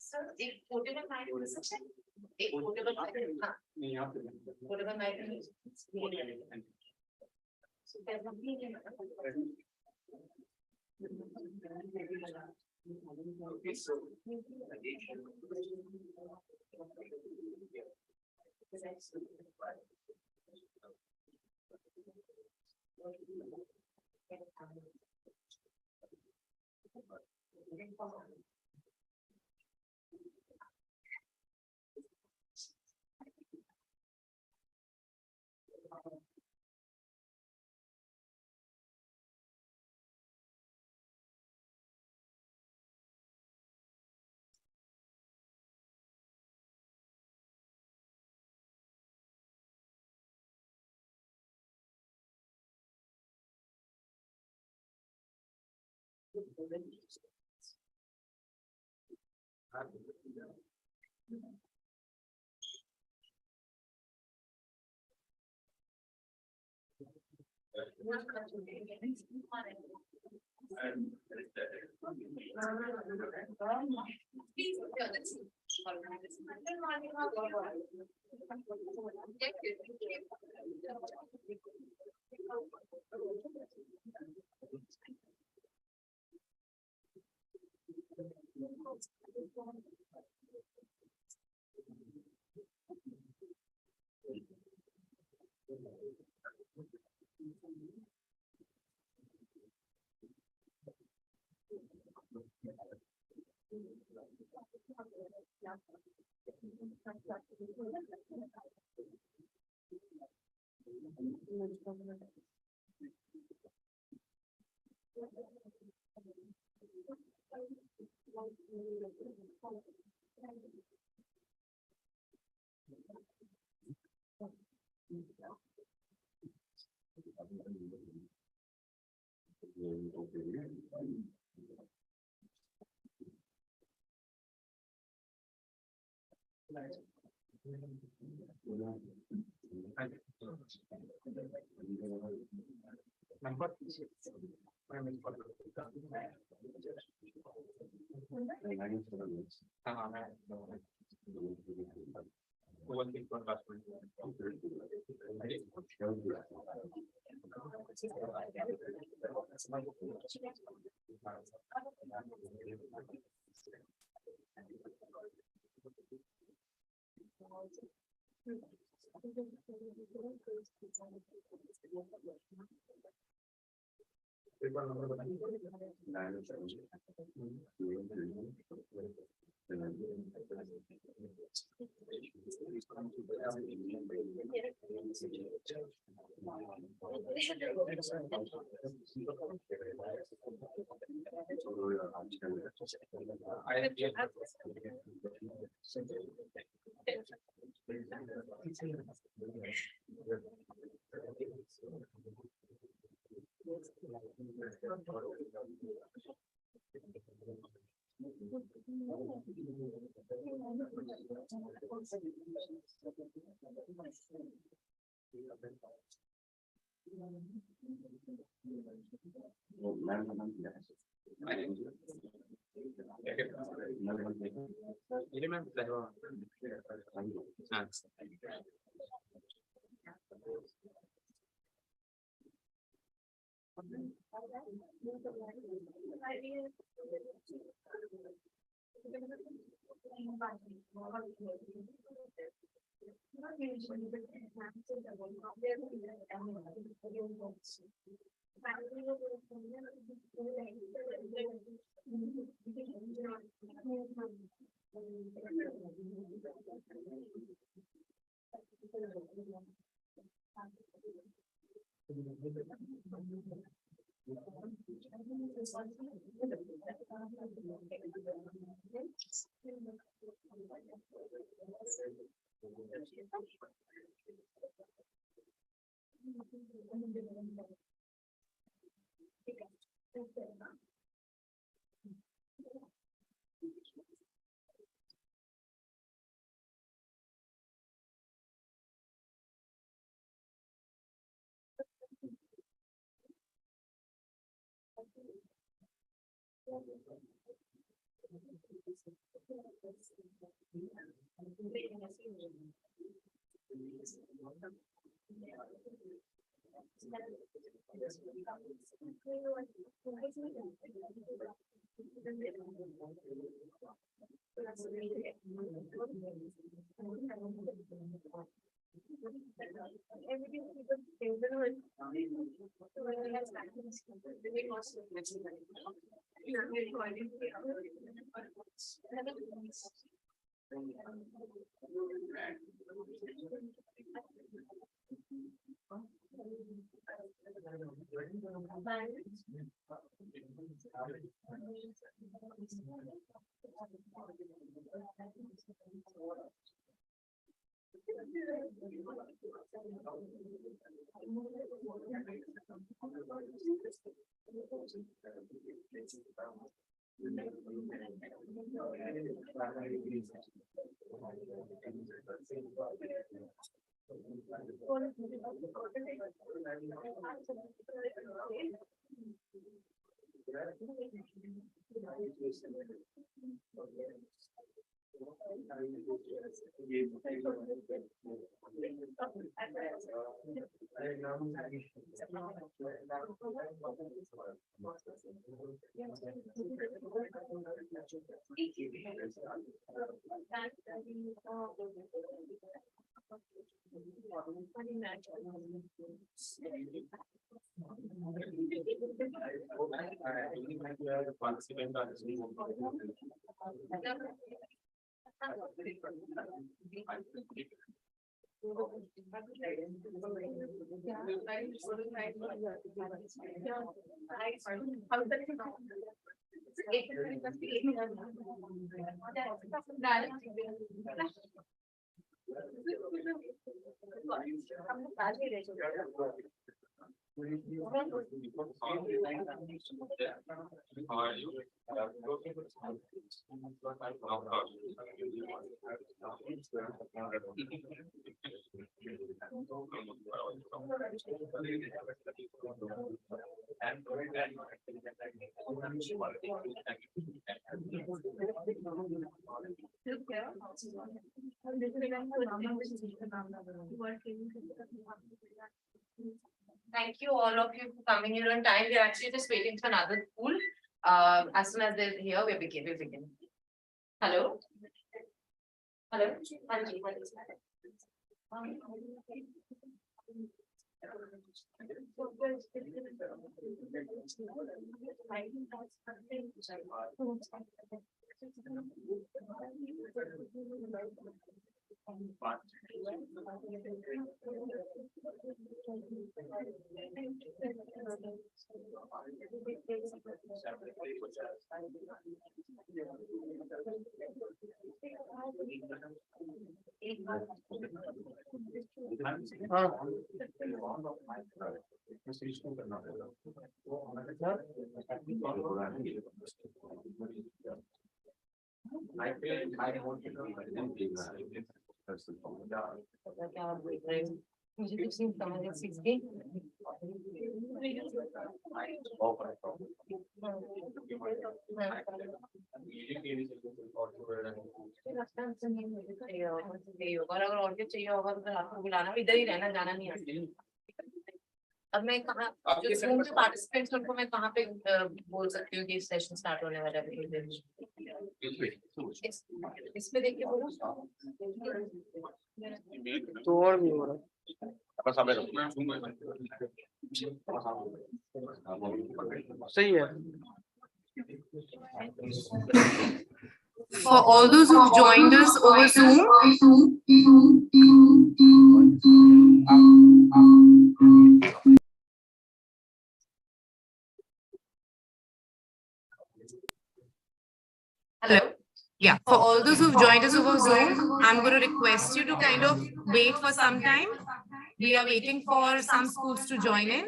Sir एक portable mic हो सकता है एक पोर्टेबल माइक हां portable mic Thank you all of you for coming here on time. We're actually just waiting for another pool. As soon as they're here, we'll begin. Hello? Hello? Anji, अब मैं कहाँ जो Zoom पे participants उनको मैं कहाँ पे बोल सकती हूँ कि सेशन स्टार्ट होने वाला है इसमें देख के बोलो तो और भी हो रहा सही है For all those who joined us over Zoom, hello. Yeah, for all those who've joined us over Zoom, I'm going to request you to kind of wait for some time. We are waiting for some schools to join in,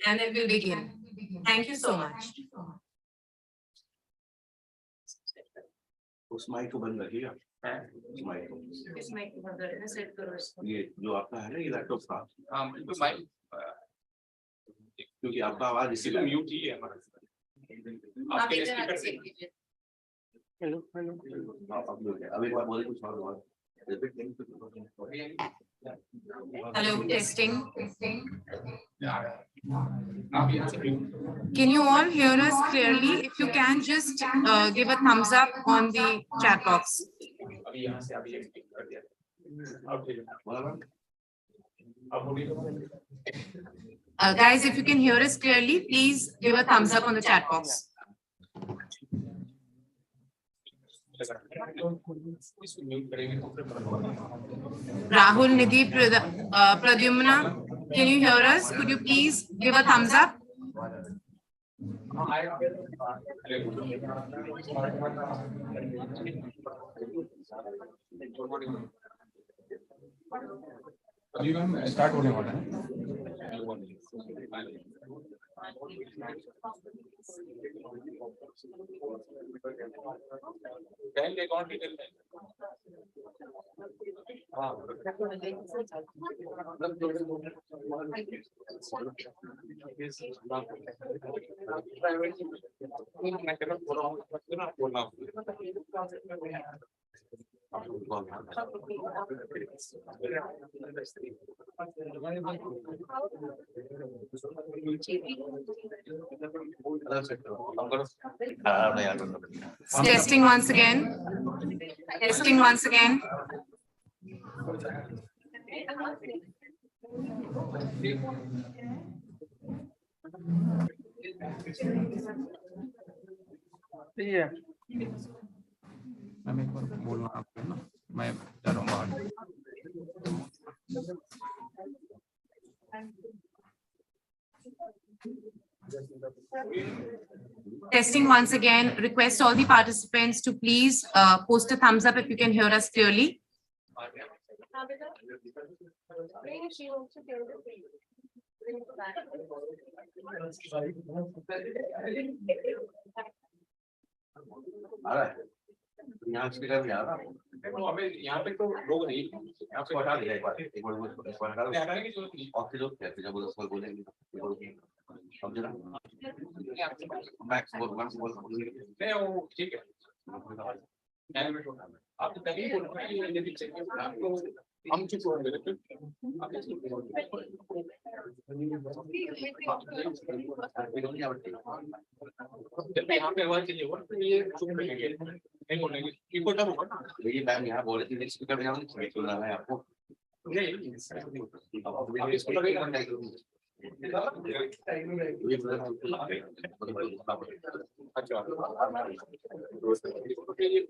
and then we'll begin. Thank you so much. उस mic को बंद रखिएगा उस mic को इस mic को बंद रखना सेट करो इसको ये जो आपका है ना ये लैपटॉप का हाँ तो माइक क्योंकि आपका आवाज इसी तो म्यूट ही है हमारा आप आपके इधर स्पीकर आके से सेट कीजिए हेलो हेलो अब एक बार बोले कुछ और Hello, testing. आप यहाँ से Can you all hear us clearly? If you can, just give a thumbs up on the chat box. अभी यहाँ से अभी एक कर दिया अब ठीक है अब बोलिए Guys, if you can hear us clearly, please give a thumbs up on the chat box. इसको म्यूट करेंगे तो फिर Rahul, Nidhi, Pradyumna, can you hear us? Could you please give a thumbs up? अभी ma'am start होने वाला है bank account detail Testing once again. Testing once again. सही है मैं एक बार बोलना आपको ना मैं जा रहा हूँ बाहर Testing once again. Request all the participants to please post a thumbs up if you can hear us clearly. आ रहा है यहाँ स्पीकर भी आ रहा है हमें यहाँ पे तो लोग नहीं यहाँ पे हटा दिया एक बार हटा दिया हटाने की जरूरत नहीं और फिर जब बोलो सवाल बोलेंगे अब जरा मैक्स बोल नहीं वो ठीक है आप तो तभी बोल रहे हैं यदि चाहिए आपको हम चुप हो गए जब यहाँ पे आवाज चाहिए होगा तो ये चुप रहेंगे नहीं बोलेंगे इनको तब होगा ना देखिए मैम यहाँ बोले थे स्पीकर में सुन रहा है आपको नहीं इसको लगेगा अच्छा ये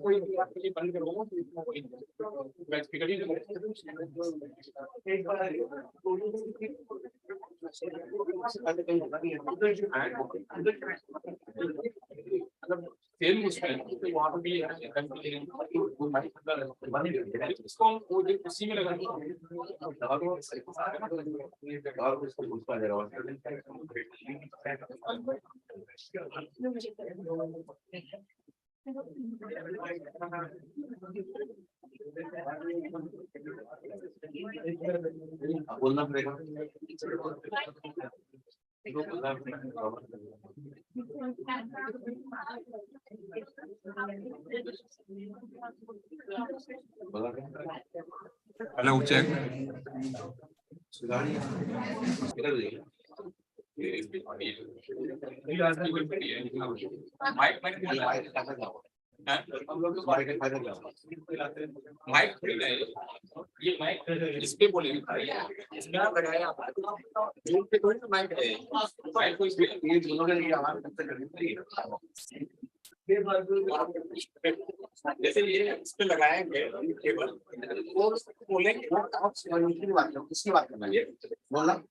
बढ़िया बंद करो सेम उसमें तो वहाँ पे भी इसको हम उसी में लगा बोलना पड़ेगा हेलो चेक माइक ये माइक इस पे बोलेंगे इसमें आप लगाया जूम पे थोड़ी ना माइक है माइक को इस पे ये दोनों के लिए आवाज करनी पड़ेगी जैसे ये इस पे लगाएंगे केबल वो बोलेंगे इसकी बात करना है बोलना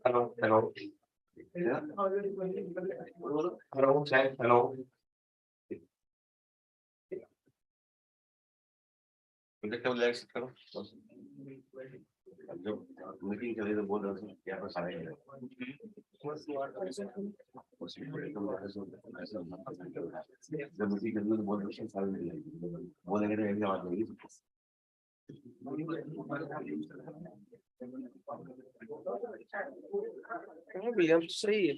हेलो हेलो हेलो हेलो करो जब मीटिंग चली तो बोल रहे थे क्या बस आएंगे जब मीटिंग चली तो बोल रहे बोलेंगे तो एक बात नहीं भैया सही है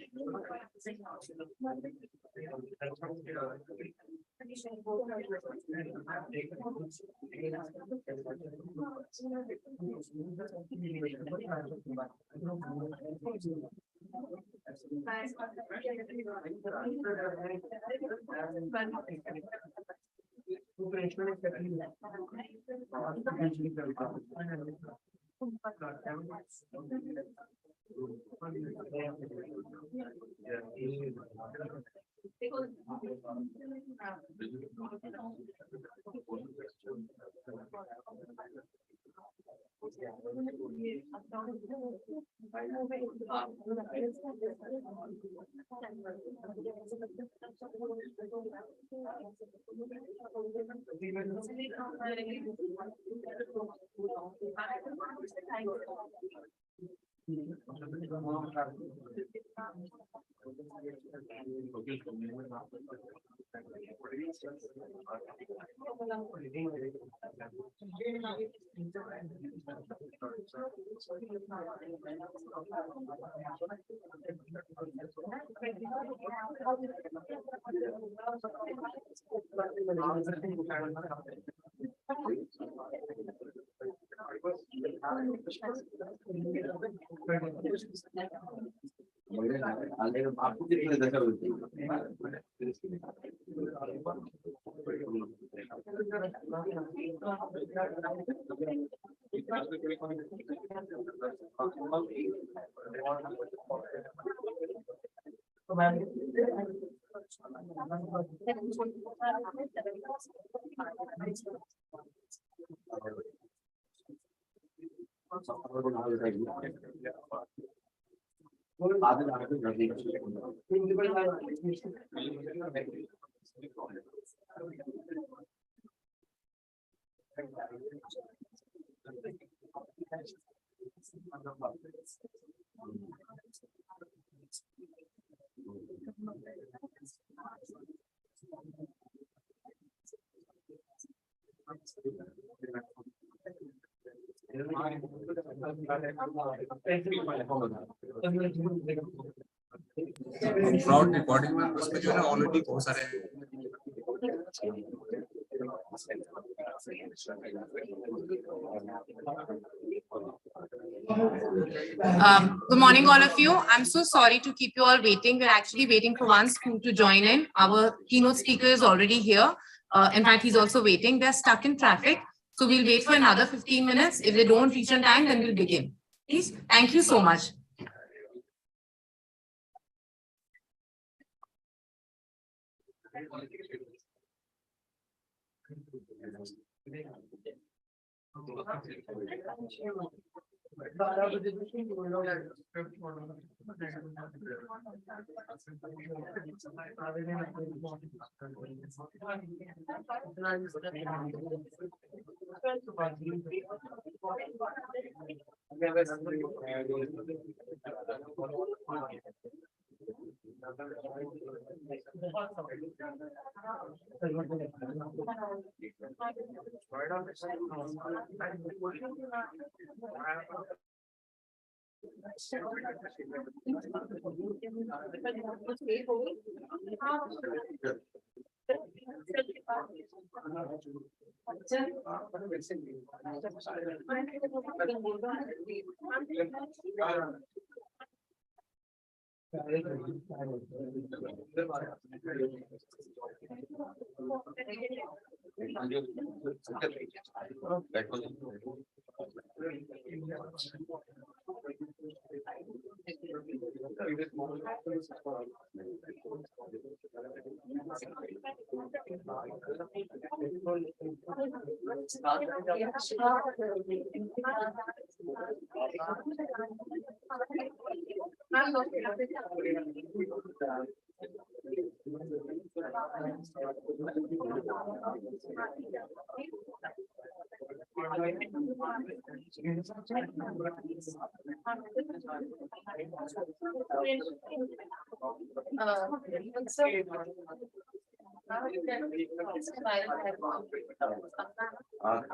आपको कितने दशा होती क्राउड रिकॉर्डिंग में उसमें जो है ऑलरेडी बहुत सारे Good morning, all of you. I'm so sorry to keep you all waiting. We're actually waiting for one school to join in. Our keynote speaker is already here. In fact, he's also waiting. They're stuck in traffic. So we'll wait for another 15 minutes. If they don't reach on time, then we'll begin. Please, thank you so much.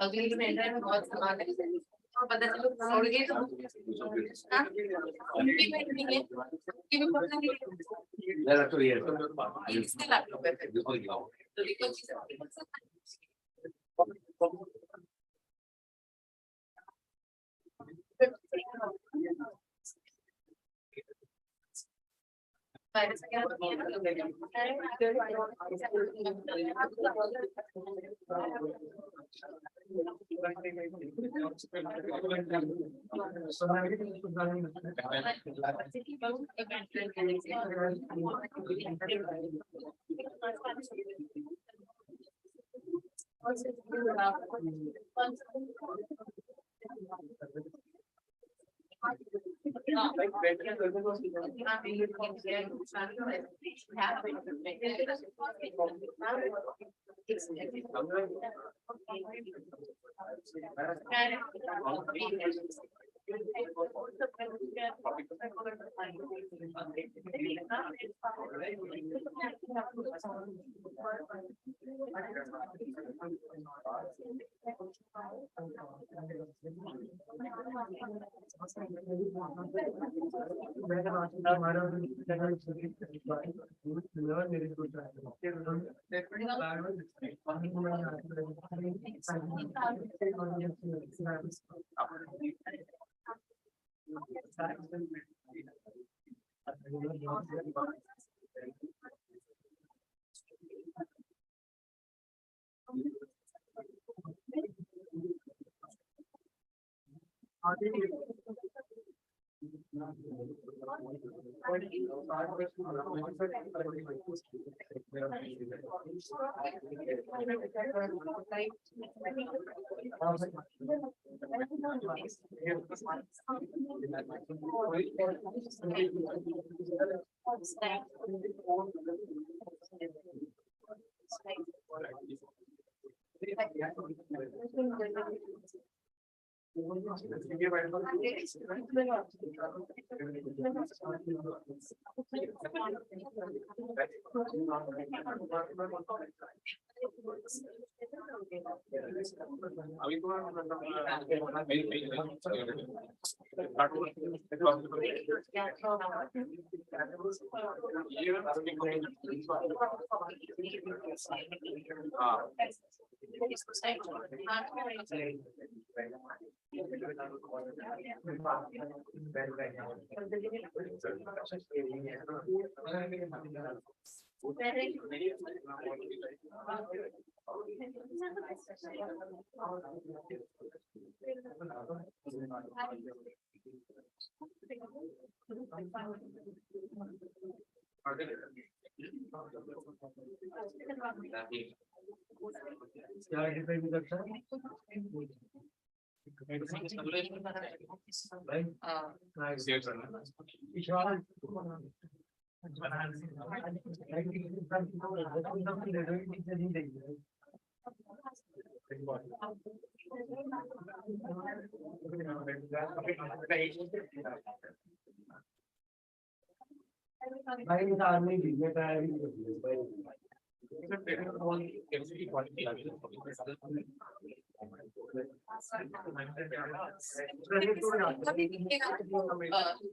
अगली में बहुत सामान है पता चलो छोड़ गए तो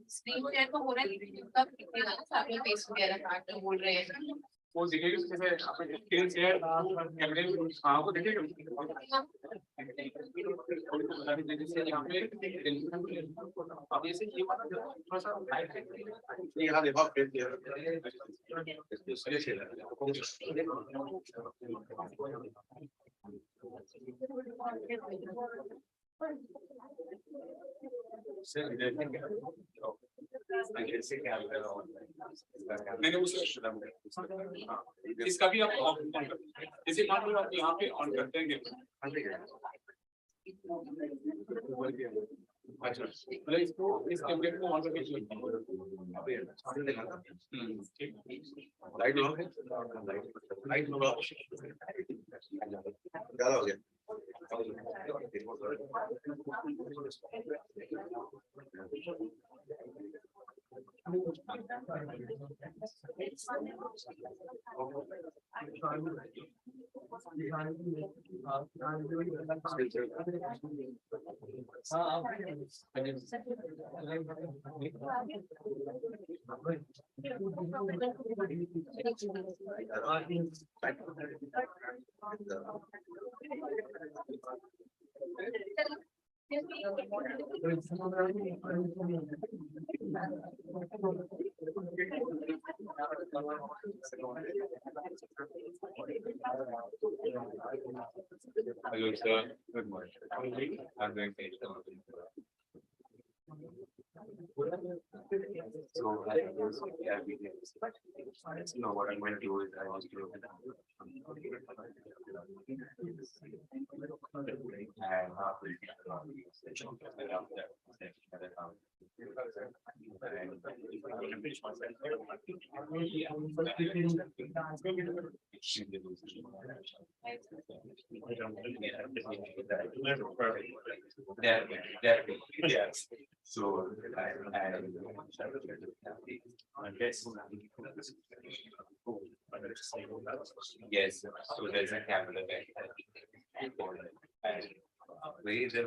स्क्रीन शेयर तो हो रहा है फेस वगैरह काट बोल रहे हैं वो दिखेगी जैसे आपने स्क्रीन शेयर कैमरे में हाँ वो दिखेगा अब जैसे ये वाला थोड़ा सा यहाँ देखो मैंने उसे इसका भी आप ऑन करते हैं जैसे मान लो आप यहाँ पे ऑन करते हैं अच्छा मतलब इसको इस टेम्पलेट को ऑन करके लाइट लो लाइट लो ज़्यादा हो गया Hello sir, good morning. I'm doing great. So yeah, you know what I'm going to do is I was to yes. So I guess yes. So there's a capital and where is the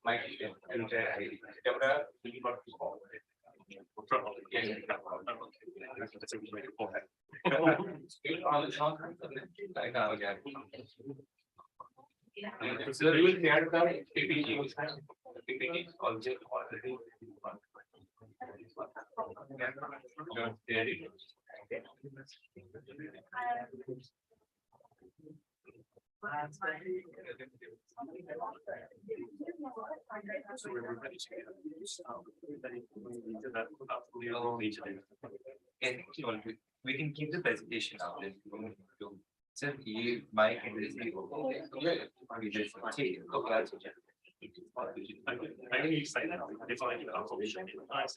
my camera will not be on. So we will share the PPT also already. We can keep the presentation out. Sir, ये mic address भी I need to say that if I do that, probably should be nice.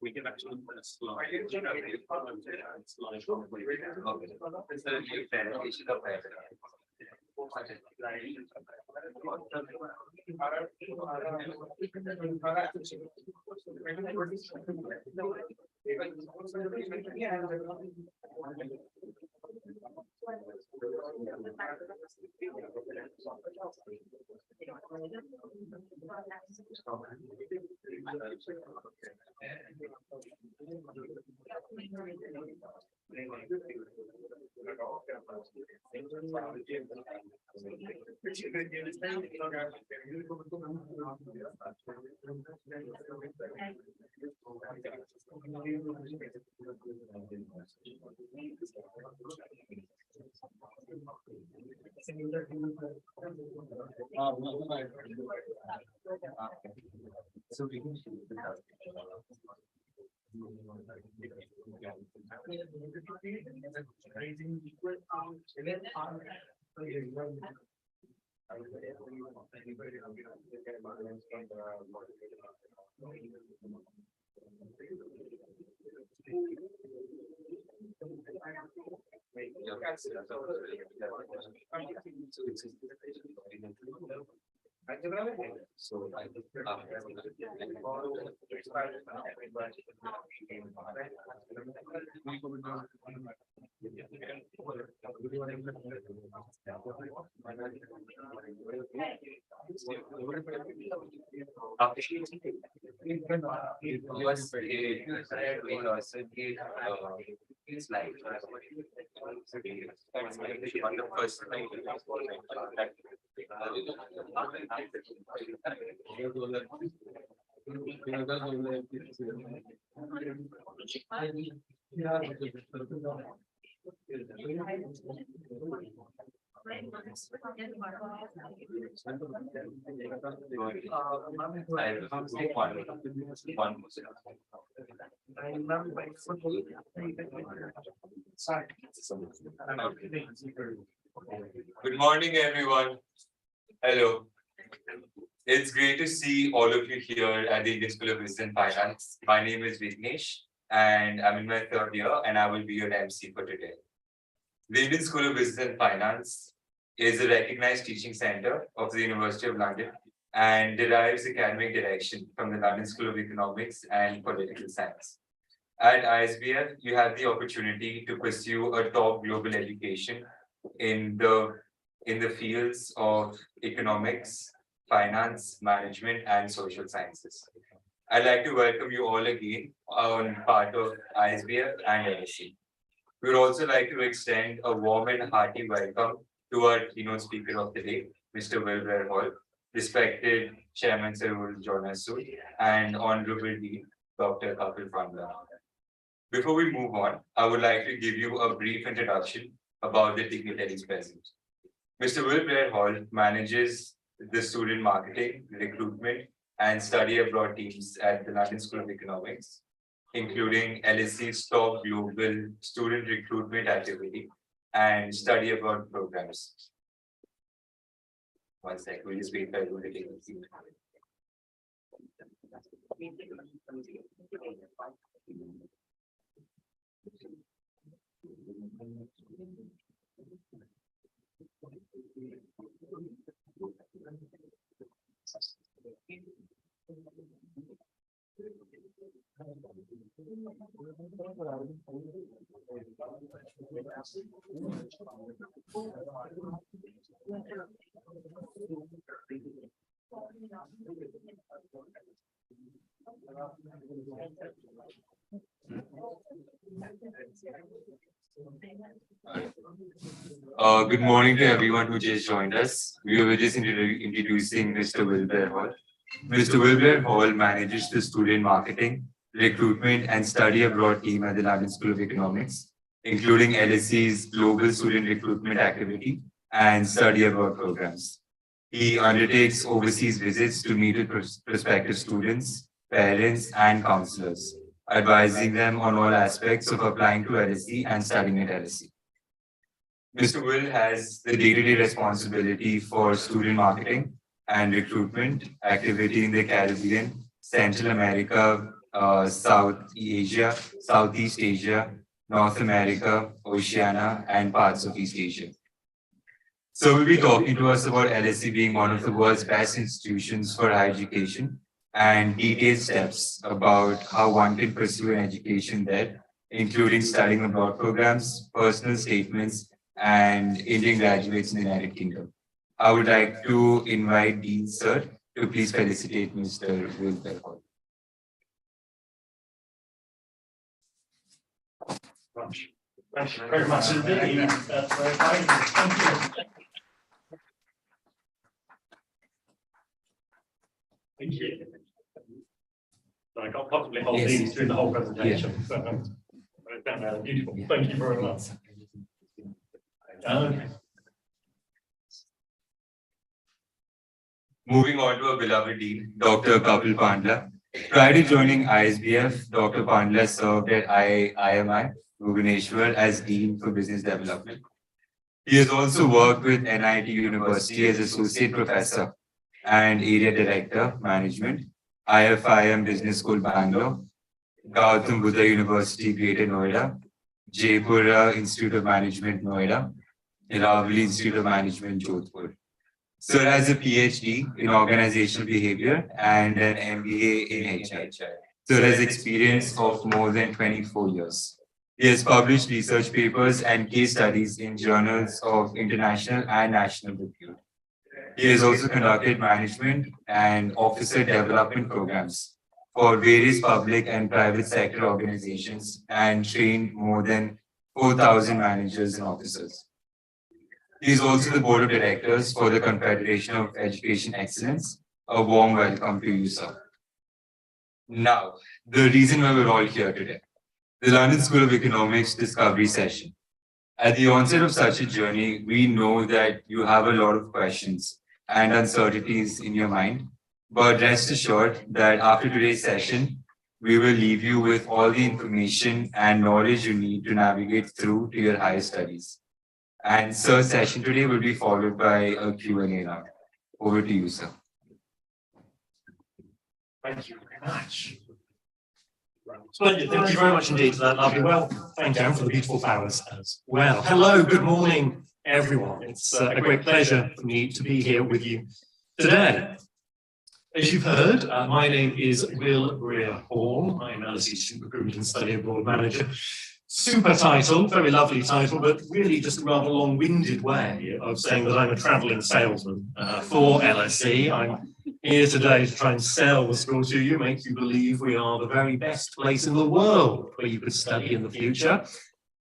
We can actually put a slide. So we can shoot the so I think It's like on the first Good morning, everyone. Hello. It's great to see all of you here at the Indian School of Business and Finance. My name is Vignesh, and I'm in my third year, and I will be your MC for today. The Indian School of Business and Finance is a recognized teaching center of the University of London and derives academic direction from the London School of Economics and Political Science. At ISBF, you have the opportunity to pursue a top global education in the fields of economics, finance, management, and social sciences. I'd like to welcome you all again on part of ISBF and LSE. We would also like to extend a warm and hearty welcome to our keynote speaker of the day, Mr. Wilbur Hall, respected Chairman Sir who will join us soon, and Honorable Dean, Dr. Kapil Pandya. Before we move on, I would like to give you a brief introduction about the dignitaries present. Mr. Will Blair Hall manages the student marketing, recruitment, and study abroad teams at the London School of Economics, including LSE's top global student recruitment activity and study abroad programs. One sec, we'll just wait for everyone to take a seat. Good morning to everyone who just joined us. We were just introducing Mr. Wilbur Hall. Mr. Wilbur Hall manages the student marketing, recruitment, and study abroad team at the London School of Economics, including LSE's global student recruitment activity and study abroad programs. He undertakes overseas visits to meet with prospective students, parents, and counselors, advising them on all aspects of applying to LSE and studying at LSE. Mr. Will has the day-to-day responsibility for student marketing and recruitment activity in the Caribbean, Central America, South Asia, Southeast Asia, North America, Oceania, and parts of East Asia. So we'll be talking to us about LSE being one of the world's best institutions for higher education and detailed steps about how one can pursue an education there, including studying abroad programs, personal statements, and Indian graduates in the United Kingdom. I would like to invite Dean Sir to please felicitate Mr. Wilbur Hall. Thank you very much indeed. That's very kind. Thank you. Thank you. So I can't possibly hold these through the whole presentation. So, beautiful. Thank you very much. Okay. Moving on to our beloved Dean, Dr. Kapil Pandya. Prior to joining ISBF, Dr. Pandya served at IMI, Bhubaneswar as Dean for Business Development. He has also worked with NIT University as Associate Professor and Area Director, Management, IFIM Business School, Bangalore, Gautam Buddha University, Greater Noida, Jaipur Institute of Management, Noida, Iravali Institute of Management, Jodhpur. Sir has a PhD in organizational behavior and an MBA in HR. Sir has experience of more than 24 years. He has published research papers and case studies in journals of international and national repute. He has also conducted management and officer development programs for various public and private sector organizations and trained more than 4,000 managers and officers. He is also the board of directors for the Confederation of Education Excellence. A warm welcome to you, sir. Now, the reason why we're all here today, the London School of Economics Discovery Session. At the onset of such a journey, we know that you have a lot of questions and uncertainties in your mind, but rest assured that after today's session, we will leave you with all the information and knowledge you need to navigate through to your higher studies. And sir's session today will be followed by a Q&A round. Over to you, sir. Thank you very much. Splendid. Thank you very much indeed for that lovely welcome. Thank you, and for the beautiful flowers as well. Hello, good morning, everyone. It's a great pleasure for me to be here with you today. As you've heard, my name is Will Greer-Hall. I'm LSE Student Recruitment and Study Abroad Manager. Super title, very lovely title, but really just a rather long-winded way of saying that I'm a travelling salesman for LSE. I'm here today to try and sell the school to you, make you believe we are the very best place in the world where you could study in the future.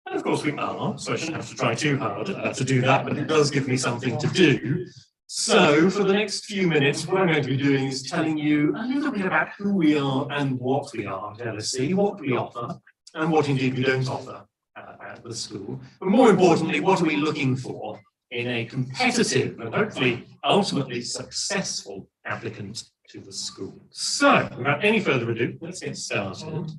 And of course we are, so I shouldn't have to try too hard to do that, but it does give me something to do. So for the next few minutes, what I'm going to be doing is telling you a little bit about who we are and what we are at LSE, what we offer, and what indeed we don't offer at the school. But more importantly, what are we looking for in a competitive and hopefully ultimately successful applicant to the school. So, without any further ado, let's get started.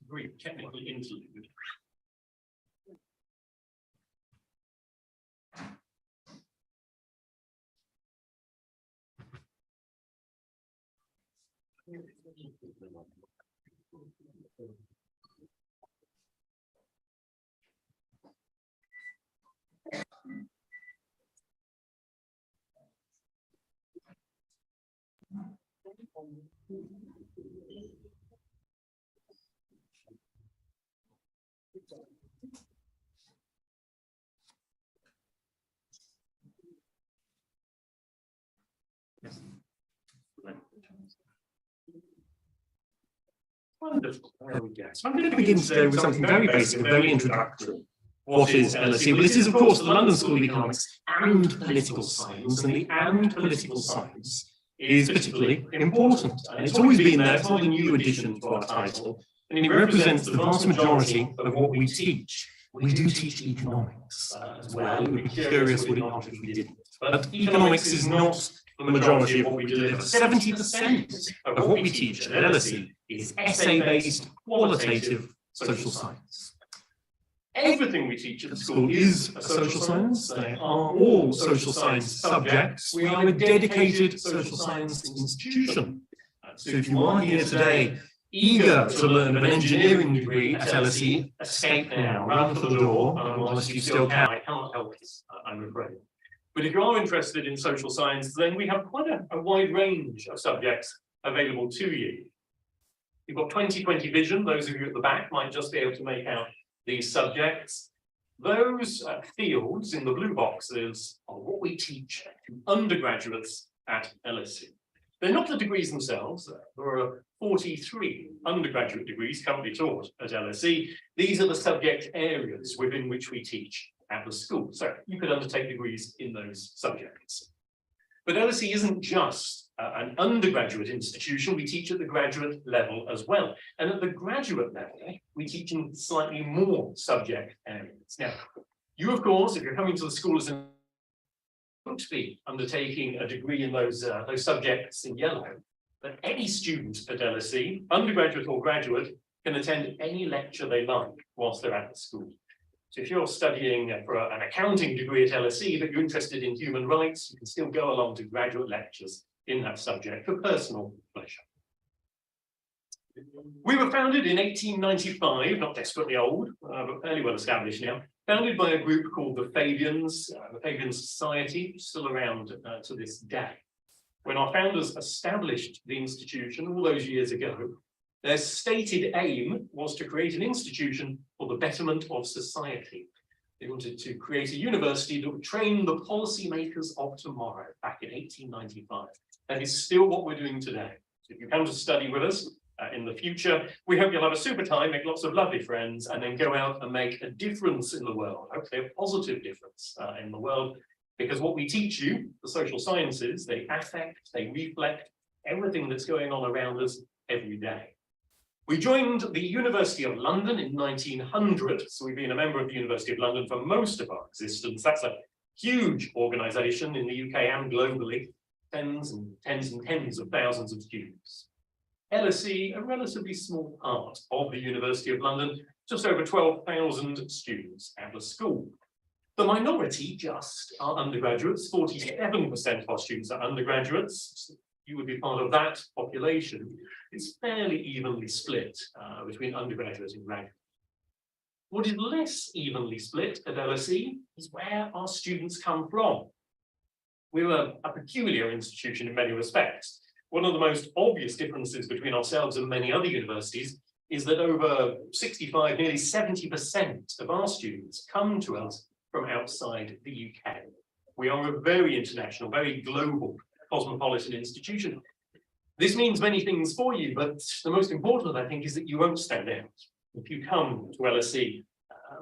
Brief technical interlude. Wonderful. There we go. So I'm going to begin today with something very basic, very introductory. What is LSE? Well, it is, of course, the London School of Economics and Political Science, and the "and" political science is particularly important. And it's always been there. It's not a new addition to our title, and it represents the vast majority of what we teach. We do teach economics as well. It would be curious, would it not, if we didn't. But economics is not the majority of what we deliver. 70% of what we teach at LSE is essay-based, qualitative social science. Everything we teach at the school is a social science. They are all social science subjects. We are a dedicated social science institution. So if you are here today eager to learn of an engineering degree at LSE, escape now, run for the door, unless you still can. I cannot help this, I'm afraid. But if you are interested in social science, then we have quite a wide range of subjects available to you. You've got 20/20 vision. Those of you at the back might just be able to make out these subjects. Those fields in the blue boxes are what we teach to undergraduates at LSE. They're not the degrees themselves. There are 43 undergraduate degrees currently taught at LSE. These are the subject areas within which we teach at the school. So you could undertake degrees in those subjects. But LSE isn't just an undergraduate institution. We teach at the graduate level as well. And at the graduate level, we teach in slightly more subject areas. Now, you, of course, if you're coming to the school as an won't be undertaking a degree in those subjects in yellow, but any student at LSE, undergraduate or graduate, can attend any lecture they like whilst they're at the school. So if you're studying for an accounting degree at LSE, but you're interested in human rights, you can still go along to graduate lectures in that subject for personal pleasure. We were founded in 1895, not desperately old, but fairly well established now, founded by a group called the Fabians Society, still around to this day. When our founders established the institution all those years ago, their stated aim was to create an institution for the betterment of society. They wanted to create a university that would train the policymakers of tomorrow, back in 1895. That is still what we're doing today. So if you come to study with us in the future, we hope you'll have a super time, make lots of lovely friends, and then go out and make a difference in the world, hopefully a positive difference in the world. Because what we teach you, the social sciences, they affect, they reflect everything that's going on around us every day. We joined the University of London in 1900, so we've been a member of the University of London for most of our existence. That's a huge organisation in the UK and globally, tens and tens of thousands of students. LSE, a relatively small part of the University of London, just over 12,000 students at the school. The minority just are undergraduates. 47% of our students are undergraduates. You would be part of that population. It's fairly evenly split between undergraduate and graduate. What is less evenly split at LSE is where our students come from. We're a peculiar institution in many respects. One of the most obvious differences between ourselves and many other universities is that over 65, nearly 70% of our students come to us from outside the UK. We are a very international, very global, cosmopolitan institution. This means many things for you, but the most important, I think, is that you won't stand out. If you come to LSE,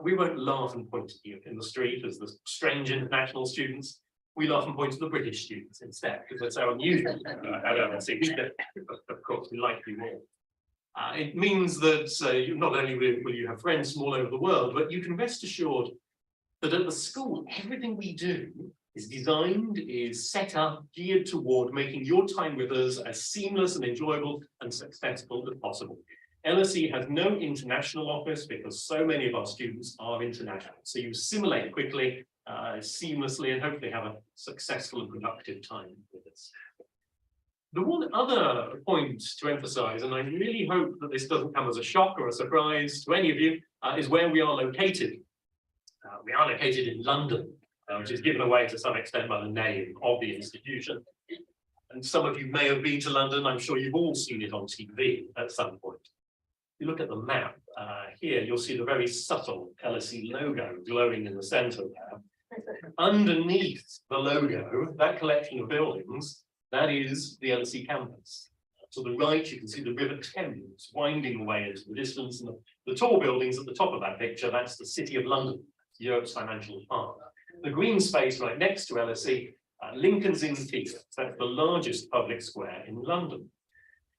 we won't laugh and point at you in the street as the strange international students. We laugh and point to the British students instead, because that's so unusual at LSE. Of course, we like you more. It means that not only will you have friends from all over the world, but you can rest assured that at the school, everything we do is designed, is set up, geared toward making your time with us as seamless and enjoyable and successful as possible. LSE has no international office because so many of our students are international. So you assimilate quickly, seamlessly, and hopefully have a successful and productive time with us. The one other point to emphasize, and I really hope that this doesn't come as a shock or a surprise to any of you, is where we are located. We are located in London, which is given away to some extent by the name of the institution. And some of you may have been to London. I'm sure you've all seen it on TV at some point. If you look at the map here, you'll see the very subtle LSE logo glowing in the center there. Underneath the logo, that collection of buildings, that is the LSE campus. To the right, you can see the River Thames winding away into the distance, and the tall buildings at the top of that picture, that's the City of London, Europe's financial park. The green space right next to LSE, Lincoln's Inn Theatre, that's the largest public square in London.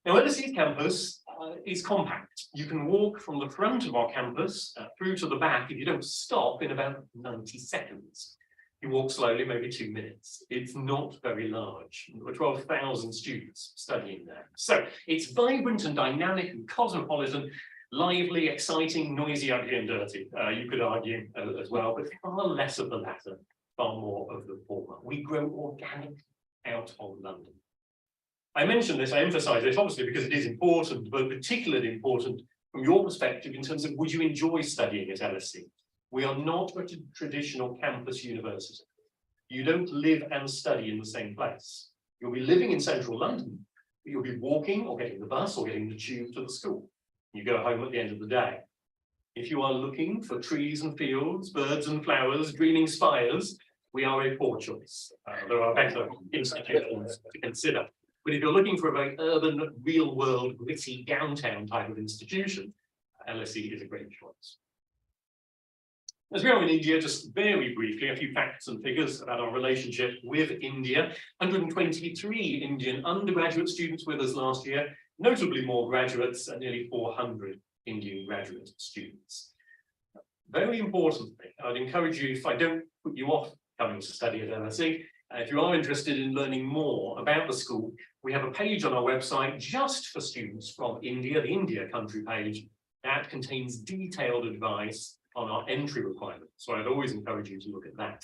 Now, LSE's campus is compact. You can walk from the front of our campus through to the back if you don't stop in about 90 seconds. You walk slowly, maybe 2 minutes. It's not very large. There are 12,000 students studying there. So it's vibrant and dynamic and cosmopolitan, lively, exciting, noisy, ugly, and dirty. You could argue as well, but far less of the latter, far more of the former. We grow organically out of London. I mention this, I emphasize this, obviously, because it is important, but particularly important from your perspective in terms of would you enjoy studying at LSE? We are not a traditional campus university. You don't live and study in the same place. You'll be living in central London, but you'll be walking or getting the bus or getting the tube to the school. You go home at the end of the day. If you are looking for trees and fields, birds and flowers, dreaming spires, we are a poor choice. There are better institutions to consider. But if you're looking for a very urban, real-world, gritty, downtown type of institution, LSE is a great choice. As we are in India, just very briefly, a few facts and figures about our relationship with India. 123 Indian undergraduate students with us last year, notably more graduates, and nearly 400 Indian graduate students. Very importantly, I'd encourage you, if I don't put you off coming to study at LSE, If you are interested in learning more about the school, we have a page on our website just for students from India, the India country page, that contains detailed advice on our entry requirements. So I'd always encourage you to look at that.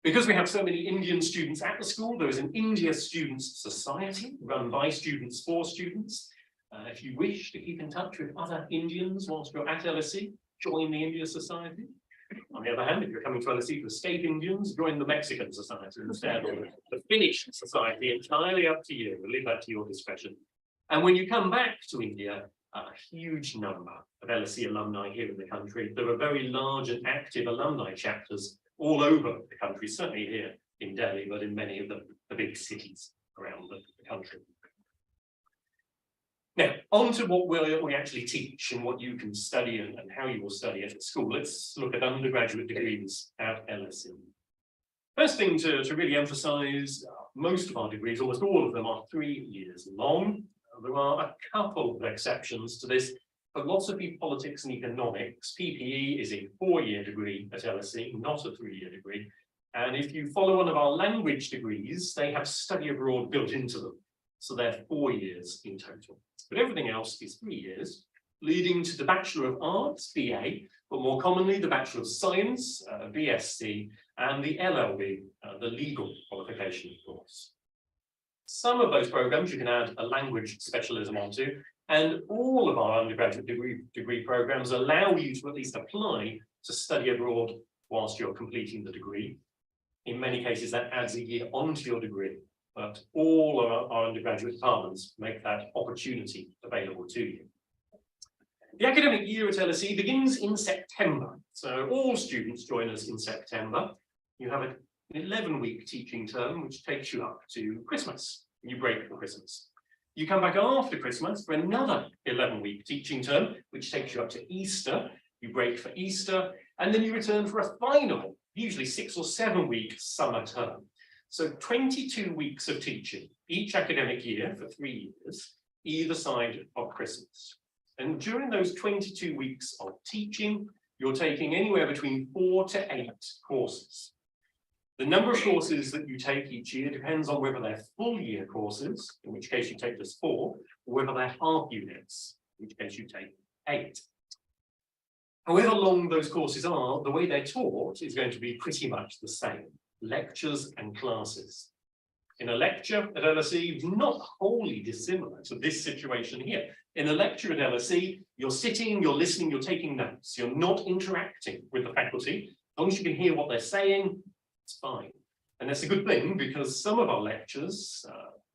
Because we have so many Indian students at the school, there is an India Students Society run by students for students. If you wish to keep in touch with other Indians whilst you're at LSE, join the India Society. On the other hand, if you're coming to LSE to escape Indians, join the Mexican Society instead, or the Finnish Society, entirely up to you. We'll leave that to your discretion. And when you come back to India, a huge number of LSE alumni here in the country. There are very large and active alumni chapters all over the country, certainly here in Delhi, but in many of the big cities around the country. Now, on to what we actually teach and what you can study and how you will study at school. Let's look at undergraduate degrees at LSE. First thing to really emphasize, most of our degrees, almost all of them, are 3 years long. There are a couple of exceptions to this. Philosophy, politics and economics, PPE, is a 4-year degree at LSE, not a 3-year degree. And if you follow one of our language degrees, they have study abroad built into them. So they're 4 years in total. But everything else is 3 years, leading to the Bachelor of Arts, BA, but more commonly the Bachelor of Science, BSc, and the LLB, the legal qualification course. Some of those programs you can add a language specialism onto, and all of our undergraduate degree programs allow you to at least apply to study abroad whilst you're completing the degree. In many cases, that adds a year onto your degree, but all of our undergraduate departments make that opportunity available to you. The academic year at LSE begins in September, so all students join us in September. You have an 11-week teaching term, which takes you up to Christmas. You break for Christmas. You come back after Christmas for another 11-week teaching term, which takes you up to Easter. You break for Easter, and then you return for a final, usually 6 or 7 week summer term. So 22 weeks of teaching each academic year for 3 years, either side of Christmas. And during those 22 weeks of teaching, you're taking anywhere between 4 to 8 courses. The number of courses that you take each year depends on whether they're full year courses, in which case you take just 4, or whether they're half units, in which case you take 8. However long those courses are, the way they're taught is going to be pretty much the same. Lectures and classes. In a lecture at LSE, not wholly dissimilar to this situation here. In a lecture at LSE, you're sitting, you're listening, you're taking notes. You're not interacting with the faculty. As long as you can hear what they're saying, it's fine. And that's a good thing because some of our lectures,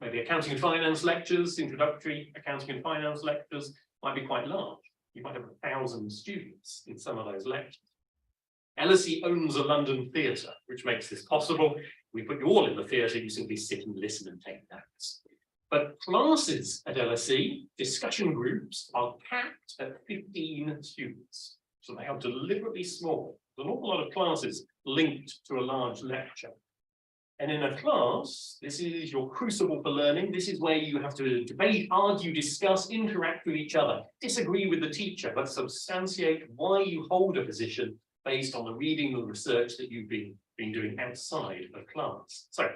maybe accounting and finance lectures, introductory accounting and finance lectures, might be quite large. You might have 1,000 students in some of those lectures. LSE owns a London theatre, which makes this possible. We put you all in the theatre, you simply sit and listen and take notes. But classes at LSE, discussion groups, are capped at 15 students. So they are deliberately small. There's an awful lot of classes linked to a large lecture. And in a class, this is your crucible for learning. This is where you have to debate, argue, discuss, interact with each other, disagree with the teacher, but substantiate why you hold a position based on the reading and research that you've been doing outside of class. So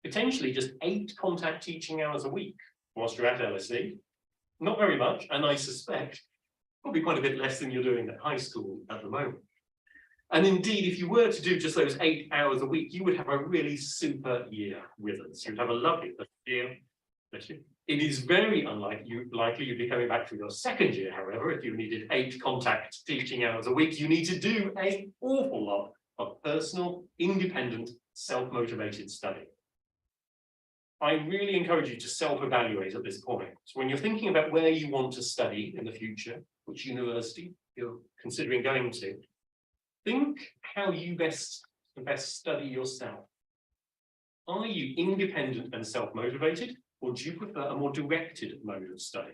potentially just 8 contact teaching hours a week whilst you're at LSE. Not very much, and I suspect probably quite a bit less than you're doing at high school at the moment. And indeed, if you were to do just those 8 hours a week, you would have a really super year with us. You'd have a lovely first year. It is very unlikely you'd be coming back for your second year, however, if you needed 8 contact teaching hours a week. You need to do an awful lot of personal, independent, self-motivated study. I really encourage you to self-evaluate at this point. So when you're thinking about where you want to study in the future, which university you're considering going to, think how you best study yourself. Are you independent and self-motivated, or do you prefer a more directed mode of study,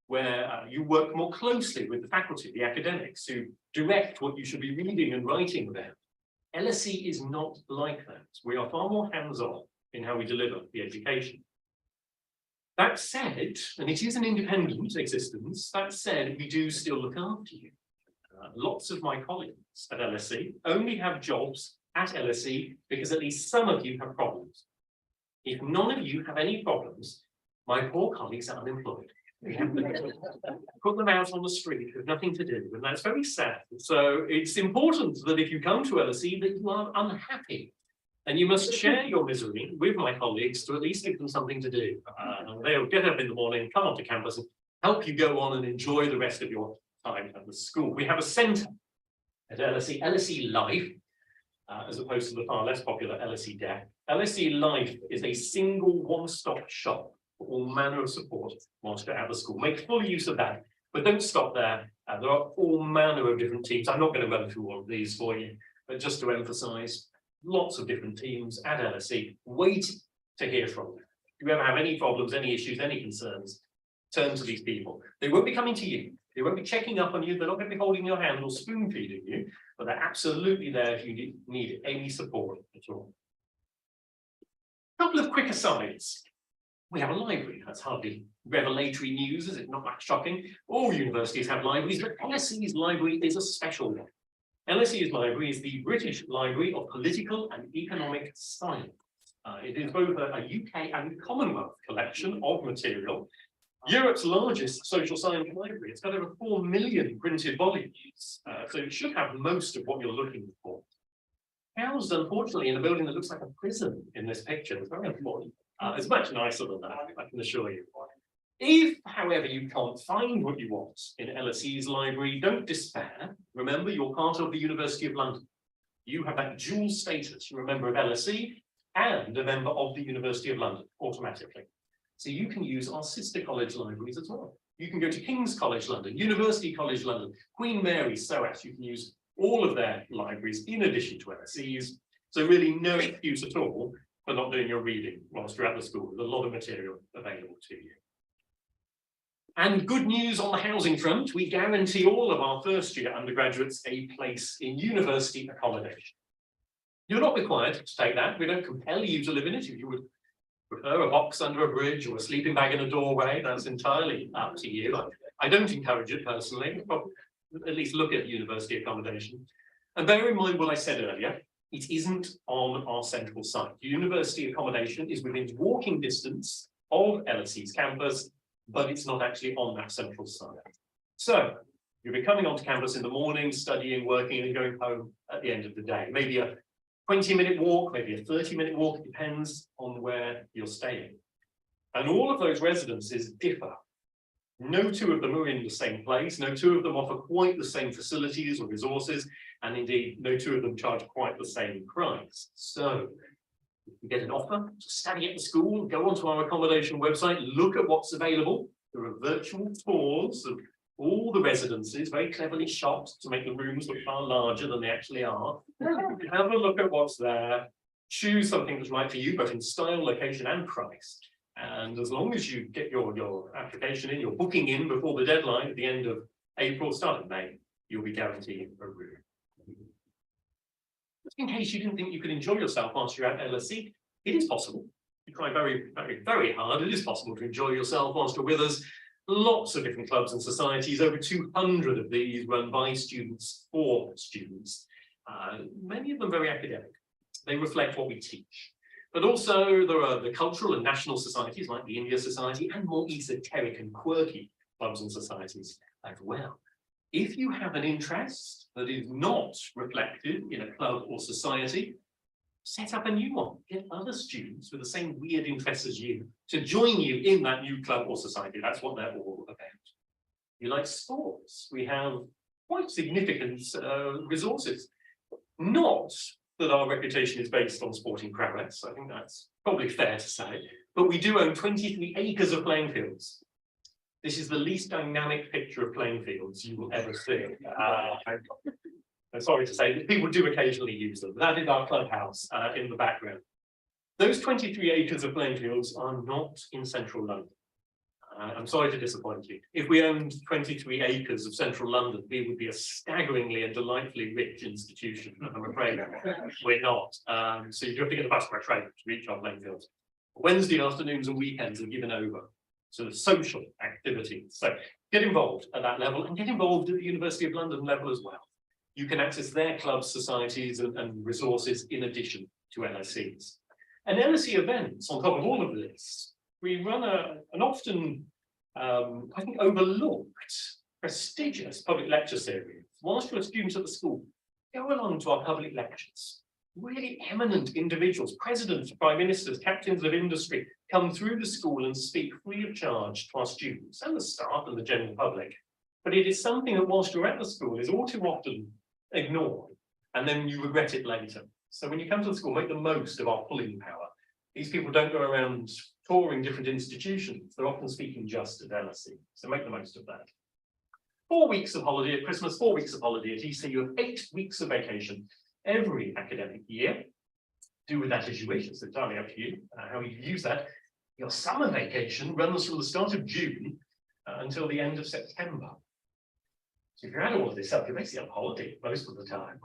where you work more closely with the faculty, the academics, who direct what you should be reading and writing about? LSE is not like that. We are far more hands-on in how we deliver the education. That said, and it is an independent existence, that said, we do still look after you. Lots of my colleagues at LSE only have jobs at LSE because at least some of you have problems. If none of you have any problems, my poor colleagues are unemployed. Put them out on the street with nothing to do, and that's very sad. So it's important that if you come to LSE that you are unhappy, and you must share your misery with my colleagues to at least give them something to do. They'll get up in the morning, come onto campus, and help you go on and enjoy the rest of your time at the school. We have a centre at LSE, LSE Life, as opposed to the far less popular LSE Deaf. LSE Life is a single one-stop shop for all manner of support whilst you're at the school. Make full use of that, but don't stop there. There are all manner of different teams. I'm not going to run through all of these for you, but just to emphasise, lots of different teams at LSE waiting to hear from you. If you ever have any problems, any issues, any concerns, turn to these people. They won't be coming to you. They won't be checking up on you. They're not going to be holding your hand or spoon feeding you, but they're absolutely there if you need any support at all. A couple of quick asides. We have a library. That's hardly revelatory news, is it? Not that shocking. All universities have libraries, but LSE's library is a special one. LSE's library is the British Library of Political and Economic Science. It is both a UK and Commonwealth collection of material. Europe's largest social science library. It's got over 4 million printed volumes, so it should have most of what you're looking for. Housed, unfortunately, in a building that looks like a prison in this picture. It's very important. It's much nicer than that, I can assure you. If, however, you can't find what you want in LSE's library, don't despair. Remember, you're part of the University of London. You have that dual status. You're a member of LSE and a member of the University of London automatically. So you can use our sister college libraries as well. You can go to King's College London, University College London, Queen Mary, SOAS. You can use all of their libraries in addition to LSE's. So really no excuse at all for not doing your reading whilst you're at the school. There's a lot of material available to you. And good news on the housing front, we guarantee all of our first-year undergraduates a place in university accommodation. You're not required to take that. We don't compel you to live in it. If you would prefer a box under a bridge or a sleeping bag in a doorway, that's entirely up to you. I don't encourage it personally, but at least look at university accommodation. And bear in mind what I said earlier, it isn't on our central site. University accommodation is within walking distance of LSE's campus, but it's not actually on that central site. So you'll be coming onto campus in the morning, studying, working, and going home at the end of the day. Maybe a 20-minute walk, maybe a 30-minute walk, it depends on where you're staying. And all of those residences differ. No two of them are in the same place, no two of them offer quite the same facilities or resources, and indeed, no two of them charge quite the same price. So you get an offer to study at the school, go onto our accommodation website, look at what's available. There are virtual tours of all the residences, very cleverly shot to make the rooms look far larger than they actually are. Have a look at what's there, choose something that's right for you, both in style, location, and price. And as long as you get your application in, your booking in before the deadline at the end of April, start of May, you'll be guaranteed a room. Just in case you didn't think you could enjoy yourself whilst you're at LSE, it is possible. You try very, very, very hard. It is possible to enjoy yourself whilst you're with us. Lots of different clubs and societies, over 200 of these run by students for students. Many of them very academic. They reflect what we teach. But also there are the cultural and national societies like the India Society and more esoteric and quirky clubs and societies as well. If you have an interest that is not reflected in a club or society, set up a new one. Get other students with the same weird interests as you to join you in that new club or society. That's what they're all about. You like sports? We have quite significant resources. Not that our reputation is based on sporting prowess. I think that's probably fair to say. But we do own 23 acres of playing fields. This is the least dynamic picture of playing fields you will ever see. I'm sorry to say that people do occasionally use them. That is our clubhouse in the background. Those 23 acres of playing fields are not in central London. I'm sorry to disappoint you. If we owned 23 acres of central London, we would be a staggeringly and delightfully rich institution. I'm afraid we're not. So you do have to get the bus by train to reach our playing fields. Wednesday afternoons and weekends are given over to social activities. So get involved at that level and get involved at the University of London level as well. you can access their clubs, societies, and resources in addition to LSEs. And LSE events, on top of all of this, we run an often, I think, overlooked, prestigious public lecture series. Whilst you're a student at the school, go along to our public lectures. Really eminent individuals, presidents, prime ministers, captains of industry, come through the school and speak free of charge to our students and the staff and the general public. But it is something that, whilst you're at the school, is all too often ignored, and then you regret it later. So when you come to the school, make the most of our pulling power. These people don't go around touring different institutions. They're often speaking just at LSE. So make the most of that. 4 weeks of holiday at Christmas, 4 weeks of holiday at Easter. You have 8 weeks of vacation every academic year. Do with that as you wish. It's entirely up to you how you use that. Your summer vacation runs from the start of June until the end of September. So if you're at all of this stuff, you're basically on holiday most of the time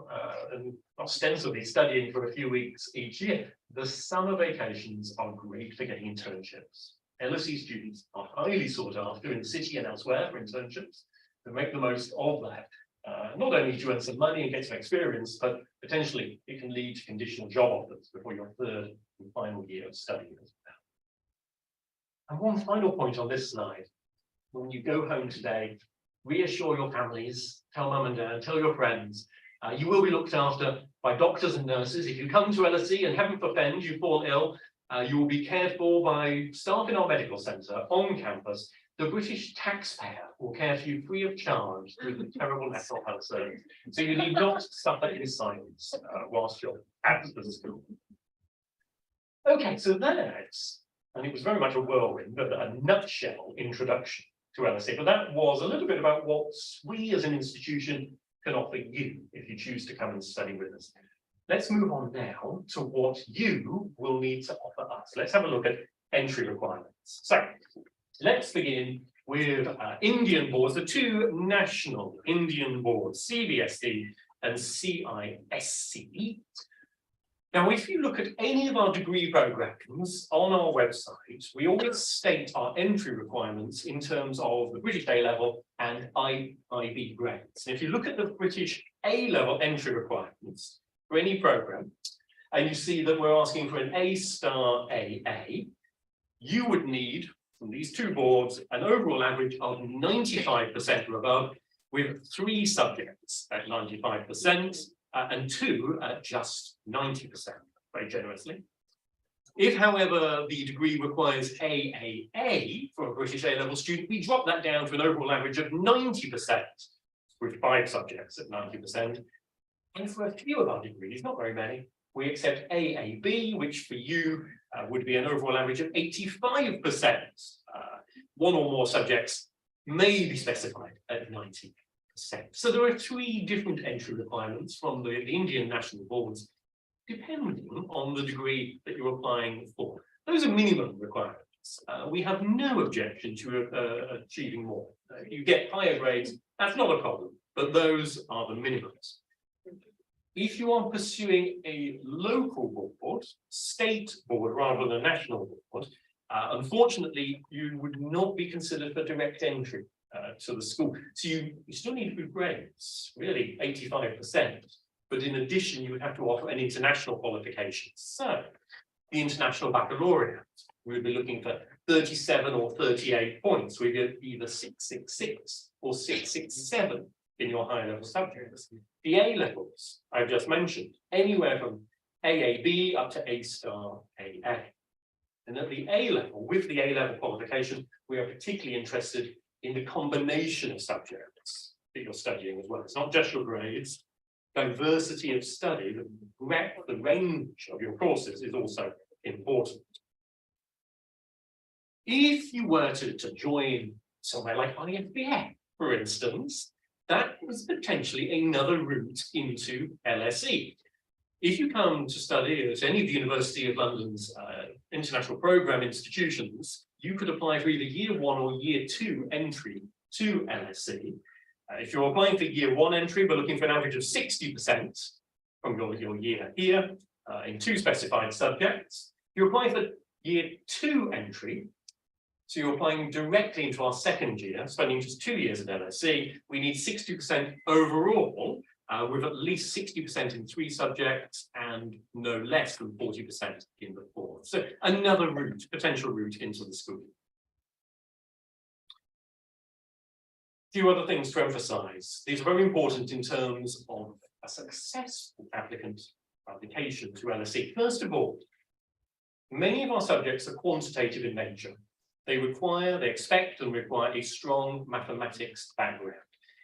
and ostensibly studying for a few weeks each year. The summer vacations are great for getting internships. LSE students are highly sought after in the city and elsewhere for internships. So make the most of that. Not only to earn some money and get some experience, but potentially it can lead to conditional job offers before your third and final year of studying as well. And one final point on this slide. When you go home today, reassure your families, tell mum and dad, tell your friends, you will be looked after by doctors and nurses. If you come to LSE and heaven forfend, you fall ill, you will be cared for by staff in our medical centre on campus. The British taxpayer will care for you free of charge through the terrible National Health Service. So you need not suffer in silence whilst you're at the school. Okay, so that's, and it was very much a whirlwind, but a nutshell introduction to LSE. But that was a little bit about what we as an institution can offer you if you choose to come and study with us. Let's move on now to what you will need to offer us. Let's have a look at entry requirements. So let's begin with Indian boards, the two national Indian boards, CBSE and CISC. Now, if you look at any of our degree programs on our website, we always state our entry requirements in terms of the British A-level and IB grades. And if you look at the British A-level entry requirements for any program, and you see that we're asking for an A-star AA, you would need, from these two boards, an overall average of 95% or above, with 3 subjects at 95%, and 2 at just 90%, very generously. If, however, the degree requires AAA for a British A-level student, we drop that down to an overall average of 90%, with 5 subjects at 90%. And for a few of our degrees, not very many, we accept AAB, which for you would be an overall average of 85%. 1 or more subjects may be specified at 90%. So there are 3 different entry requirements from the Indian national boards, depending on the degree that you're applying for. Those are minimum requirements. We have no objection to achieving more. If you get higher grades, that's not a problem, but those are the minimums. If you are pursuing a local board, state board rather than a national board, unfortunately, you would not be considered for direct entry to the school. So you still need good grades, really 85%. But in addition, you would have to offer an international qualification. So the International Baccalaureate, we would be looking for 37 or 38 points. We get either 666 or 667 in your higher level subjects. The A levels I've just mentioned, anywhere from AAB up to A-star AA. And at the A level, with the A level qualification, we are particularly interested in the combination of subjects that you're studying as well. It's not just your grades. Diversity of study, the breadth, the range of your courses is also important. If you were to join somewhere like IFBA, for instance, that is potentially another route into LSE. If you come to study at any of the University of London's international programme institutions, you could apply for either year 1 or year 2 entry to LSE. If you're applying for year 1 entry, we're looking for an average of 60% from your year here in 2 specified subjects. If you're applying for year 2 entry, so you're applying directly into our second year, spending just 2 years at LSE, we need 60% overall with at least 60% in 3 subjects and no less than 40% in the 4. So another route, potential route into the school. Few other things to emphasize. These are very important in terms of a successful application to LSE. First of all, many of our subjects are quantitative in nature. They expect and require a strong mathematics background.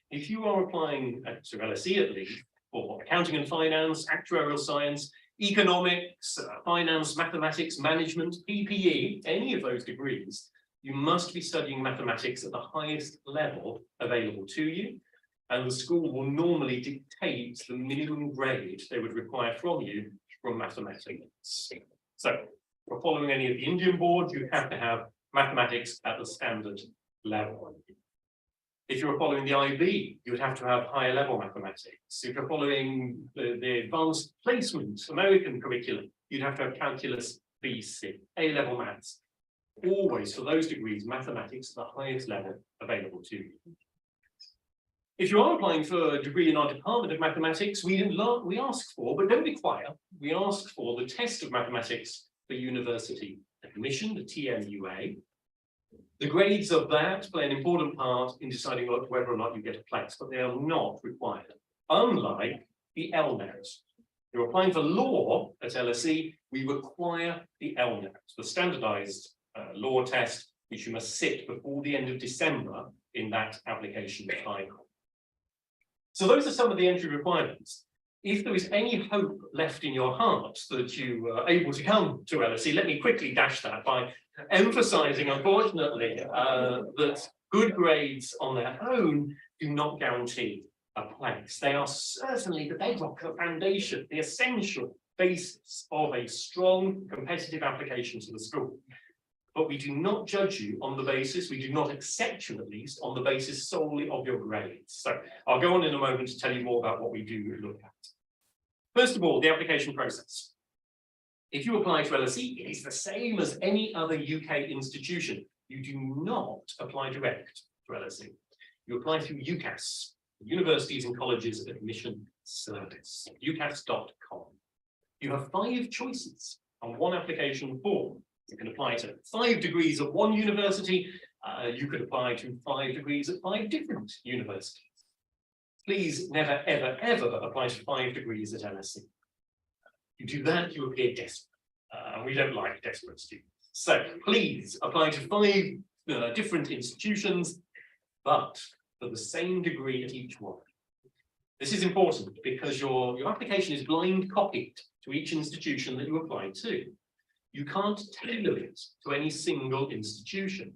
If you are applying to LSE at least for accounting and finance, actuarial science, economics, finance, mathematics, management, PPE, any of those degrees, you must be studying mathematics at the highest level available to you, and the school will normally dictate the minimum grade they would require from you from mathematics. So, for following any of the Indian boards, you have to have mathematics at the standard level. If you're following the IB, you would have to have higher level mathematics. If you're following the advanced placement American curriculum, you'd have to have calculus BC, A-level maths. Always, for those degrees, mathematics at the highest level available to you. If you are applying for a degree in our Department of Mathematics, we ask for, but don't require, we ask for the test of mathematics for university admission, the TMUA. The grades of that play an important part in deciding whether or not you get a place, but they are not required, unlike the LNET. If you're applying for law at LSE, we require the LNET, the standardized law test, which you must sit before the end of December in that application cycle. So those are some of the entry requirements. If there is any hope left in your heart that you are able to come to LSE, let me quickly dash that by emphasizing, unfortunately, that good grades on their own do not guarantee a place. They are certainly the bedrock, the foundation, the essential basis of a strong competitive application to the school. But we do not judge you on the basis, we do not accept you at least on the basis solely of your grades. So I'll go on in a moment to tell you more about what we do look at. First of all, the application process. If you apply to LSE, it is the same as any other UK institution. You do not apply direct to LSE. You apply through UCAS, Universities and Colleges Admission Service, ucas.com. You have 5 choices on one application form. You can apply to 5 degrees at one university. You could apply to 5 degrees at 5 different universities. Please never, ever, ever apply to 5 degrees at LSE. You do that, you appear desperate. And we don't like desperate students. So please apply to 5 different institutions, but for the same degree at each one. This is important because your application is blind copied to each institution that you apply to. You can't tailor it to any single institution.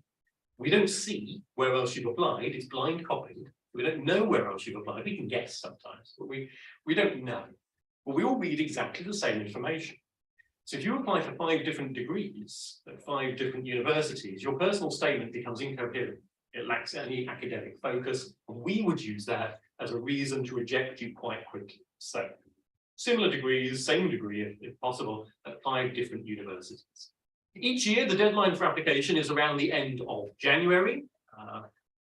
We don't see where else you've applied, it's blind copied. We don't know where else you've applied. We can guess sometimes, but we don't know. But we all read exactly the same information. So if you apply for 5 different degrees at 5 different universities, your personal statement becomes incoherent. It lacks any academic focus, and we would use that as a reason to reject you quite quickly. So similar degrees, same degree if possible, at 5 different universities. Each year, the deadline for application is around the end of January.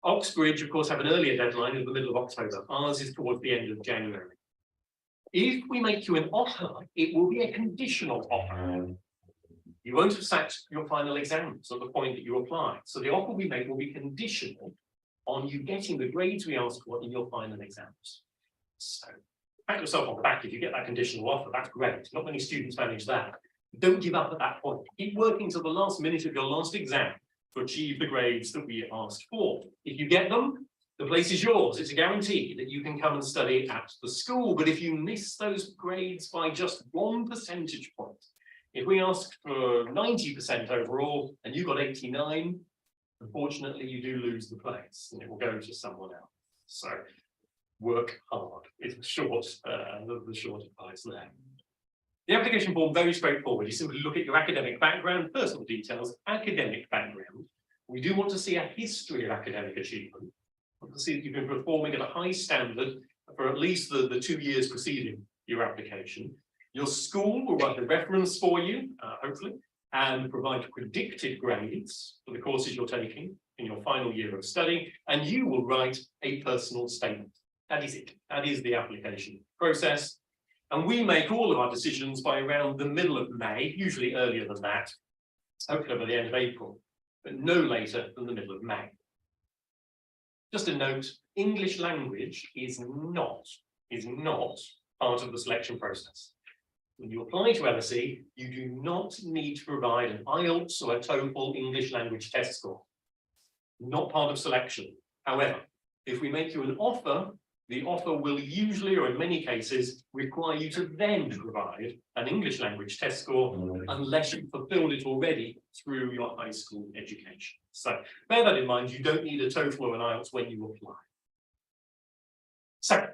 Oxbridge, of course, have an earlier deadline in the middle of October. Ours is towards the end of January. If we make you an offer, it will be a conditional offer. You won't have sat your final exams at the point that you apply. So the offer we make will be conditional on you getting the grades we ask for in your final exams. So pat yourself on the back if you get that conditional offer, that's great. Not many students manage that. Don't give up at that point. Keep working till the last minute of your last exam to achieve the grades that we asked for. If you get them, the place is yours. It's a guarantee that you can come and study at the school. But if you miss those grades by just 1 percentage point, if we asked for 90% overall and you got 89, unfortunately you do lose the place and it will go to someone else. So work hard. It's the short advice there. The application form, very straightforward. You simply look at your academic background, personal details, academic background. We do want to see a history of academic achievement. We want to see that you've been performing at a high standard for at least the 2 years preceding your application. Your school will write a reference for you, hopefully, and provide predicted grades for the courses you're taking in your final year of study, and you will write a personal statement. That is it. That is the application process. And we make all of our decisions by around the middle of May, usually earlier than that, hopefully by the end of April, but no later than the middle of May. Just a note, English language is not part of the selection process. When you apply to LSE, you do not need to provide an IELTS or a TOEFL English language test score. Not part of selection. However, if we make you an offer, the offer will usually, or in many cases, require you to then provide an English language test score unless you've fulfilled it already through your high school education. So bear that in mind, you don't need a TOEFL or an IELTS when you apply. So,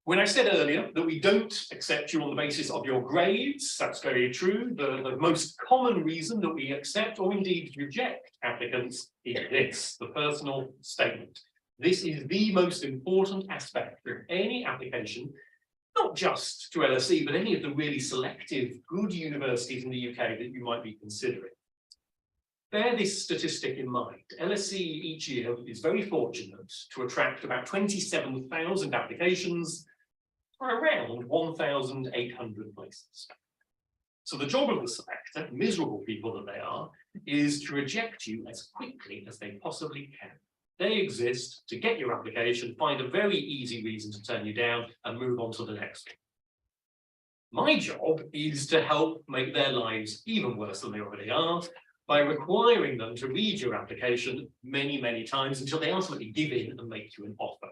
when I said earlier that we don't accept you on the basis of your grades, that's very true. The most common reason that we accept or indeed reject applicants is this, the personal statement. This is the most important aspect of any application, not just to LSE, but any of the really selective, good universities in the UK that you might be considering. Bear this statistic in mind. LSE each year is very fortunate to attract about 27,000 applications for around 1,800 places. So the job of the selector, miserable people that they are, is to reject you as quickly as they possibly can. They exist to get your application, find a very easy reason to turn you down and move on to the next one. My job is to help make their lives even worse than they already are by requiring them to read your application many, many times until they ultimately give in and make you an offer.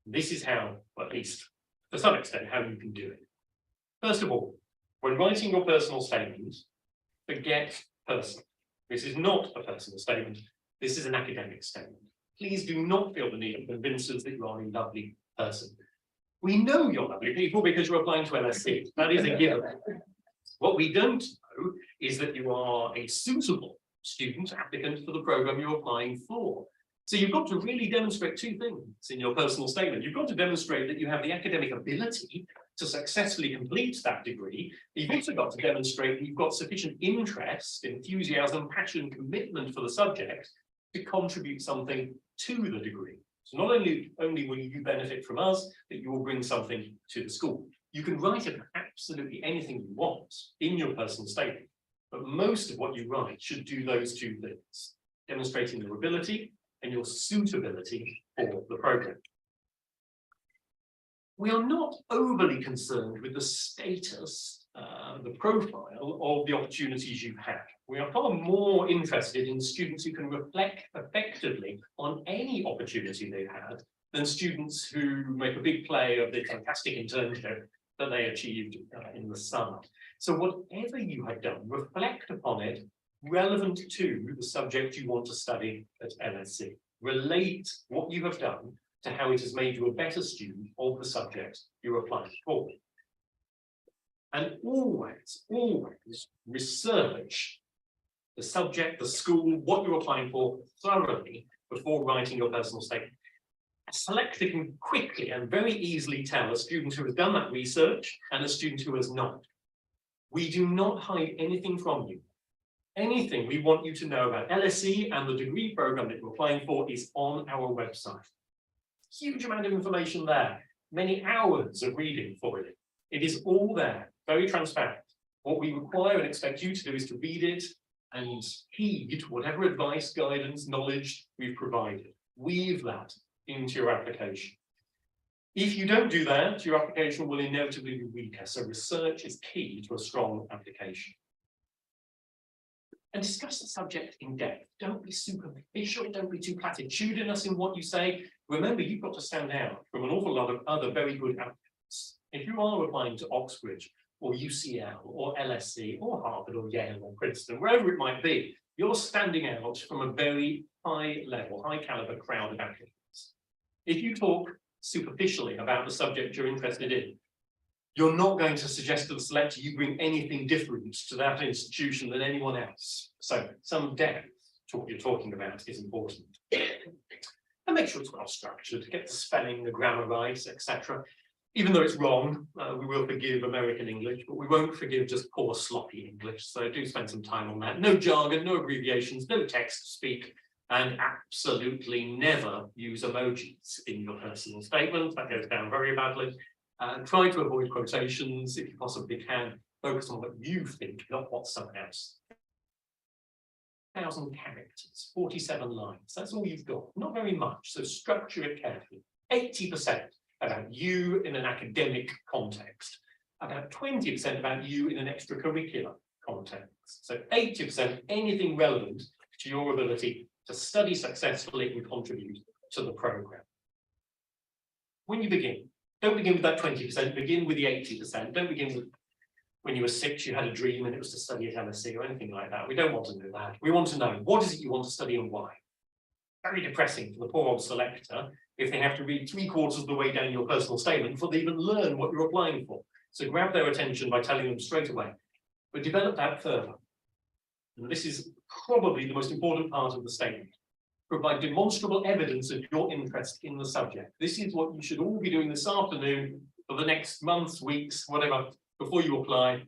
This is how, or at least to some extent, how you can do it. First of all, when writing your personal statement, forget personal. This is not a personal statement. This is an academic statement. Please do not feel the need to convince us that you are a lovely person. We know you're lovely people because you're applying to LSE. That is a given. What we don't know is that you are a suitable student applicant for the program you're applying for. So you've got to really demonstrate two things in your personal statement. You've got to demonstrate that you have the academic ability to successfully complete that degree. You've also got to demonstrate that you've got sufficient interest, enthusiasm, passion, commitment for the subject to contribute something to the degree. So not only will you benefit from us, but you will bring something to the school. You can write about absolutely anything you want in your personal statement, but most of what you write should do those two things, demonstrating your ability and your suitability for the program. We are not overly concerned with the status, the profile of the opportunities you've had. We are far more interested in students who can reflect effectively on any opportunity they've had than students who make a big play of the fantastic internship that they achieved in the summer. So whatever you have done, reflect upon it relevant to the subject you want to study at LSE. Relate what you have done to how it has made you a better student of the subject you're applying for. And always research the subject, the school, what you're applying for thoroughly before writing your personal statement. A selector can quickly and very easily tell a student who has done that research and a student who has not. We do not hide anything from you. Anything we want you to know about LSE and the degree program that you're applying for is on our website. Huge amount of information there, many hours of reading for it. It is all there, very transparent. What we require and expect you to do is to read it and heed whatever advice, guidance, knowledge we've provided. Weave that into your application. If you don't do that, your application will inevitably be weaker. So research is key to a strong application. And discuss the subject in depth. Don't be superficial, don't be too platitudinous in what you say. Remember, you've got to stand out from an awful lot of other very good applicants. If you are applying to Oxbridge or UCL or LSE or Harvard or Yale or Princeton, wherever it might be, you're standing out from a very high level, high caliber crowd of applicants. If you talk superficially about the subject you're interested in, you're not going to suggest to the selector you bring anything different to that institution than anyone else. So some depth to what you're talking about is important. And make sure it's well structured, get the spelling, the grammar right, etc. Even though it's wrong, we will forgive American English, but we won't forgive just poor, sloppy English. So do spend some time on that. No jargon, no abbreviations, no text speak, And absolutely never use emojis in your personal statement. That goes down very badly. Try to avoid quotations if you possibly can. Focus on what you think, not what someone else. 1,000 characters, 47 lines. That's all you've got. Not very much. So structure it carefully. 80% about you in an academic context. About 20% about you in an extracurricular context. So 80% anything relevant to your ability to study successfully and contribute to the program. When you begin, don't begin with that 20%, begin with the 80%. Don't begin with when you were 6, you had a dream and it was to study at LSE or anything like that. We don't want to know that. We want to know what is it you want to study and why. Very depressing for the poor old selector if they have to read 3/4 of the way down your personal statement before they even learn what you're applying for. So grab their attention by telling them straight away, but develop that further. And this is probably the most important part of the statement. Provide demonstrable evidence of your interest in the subject. This is what you should all be doing this afternoon for the next months, weeks, whatever, before you apply.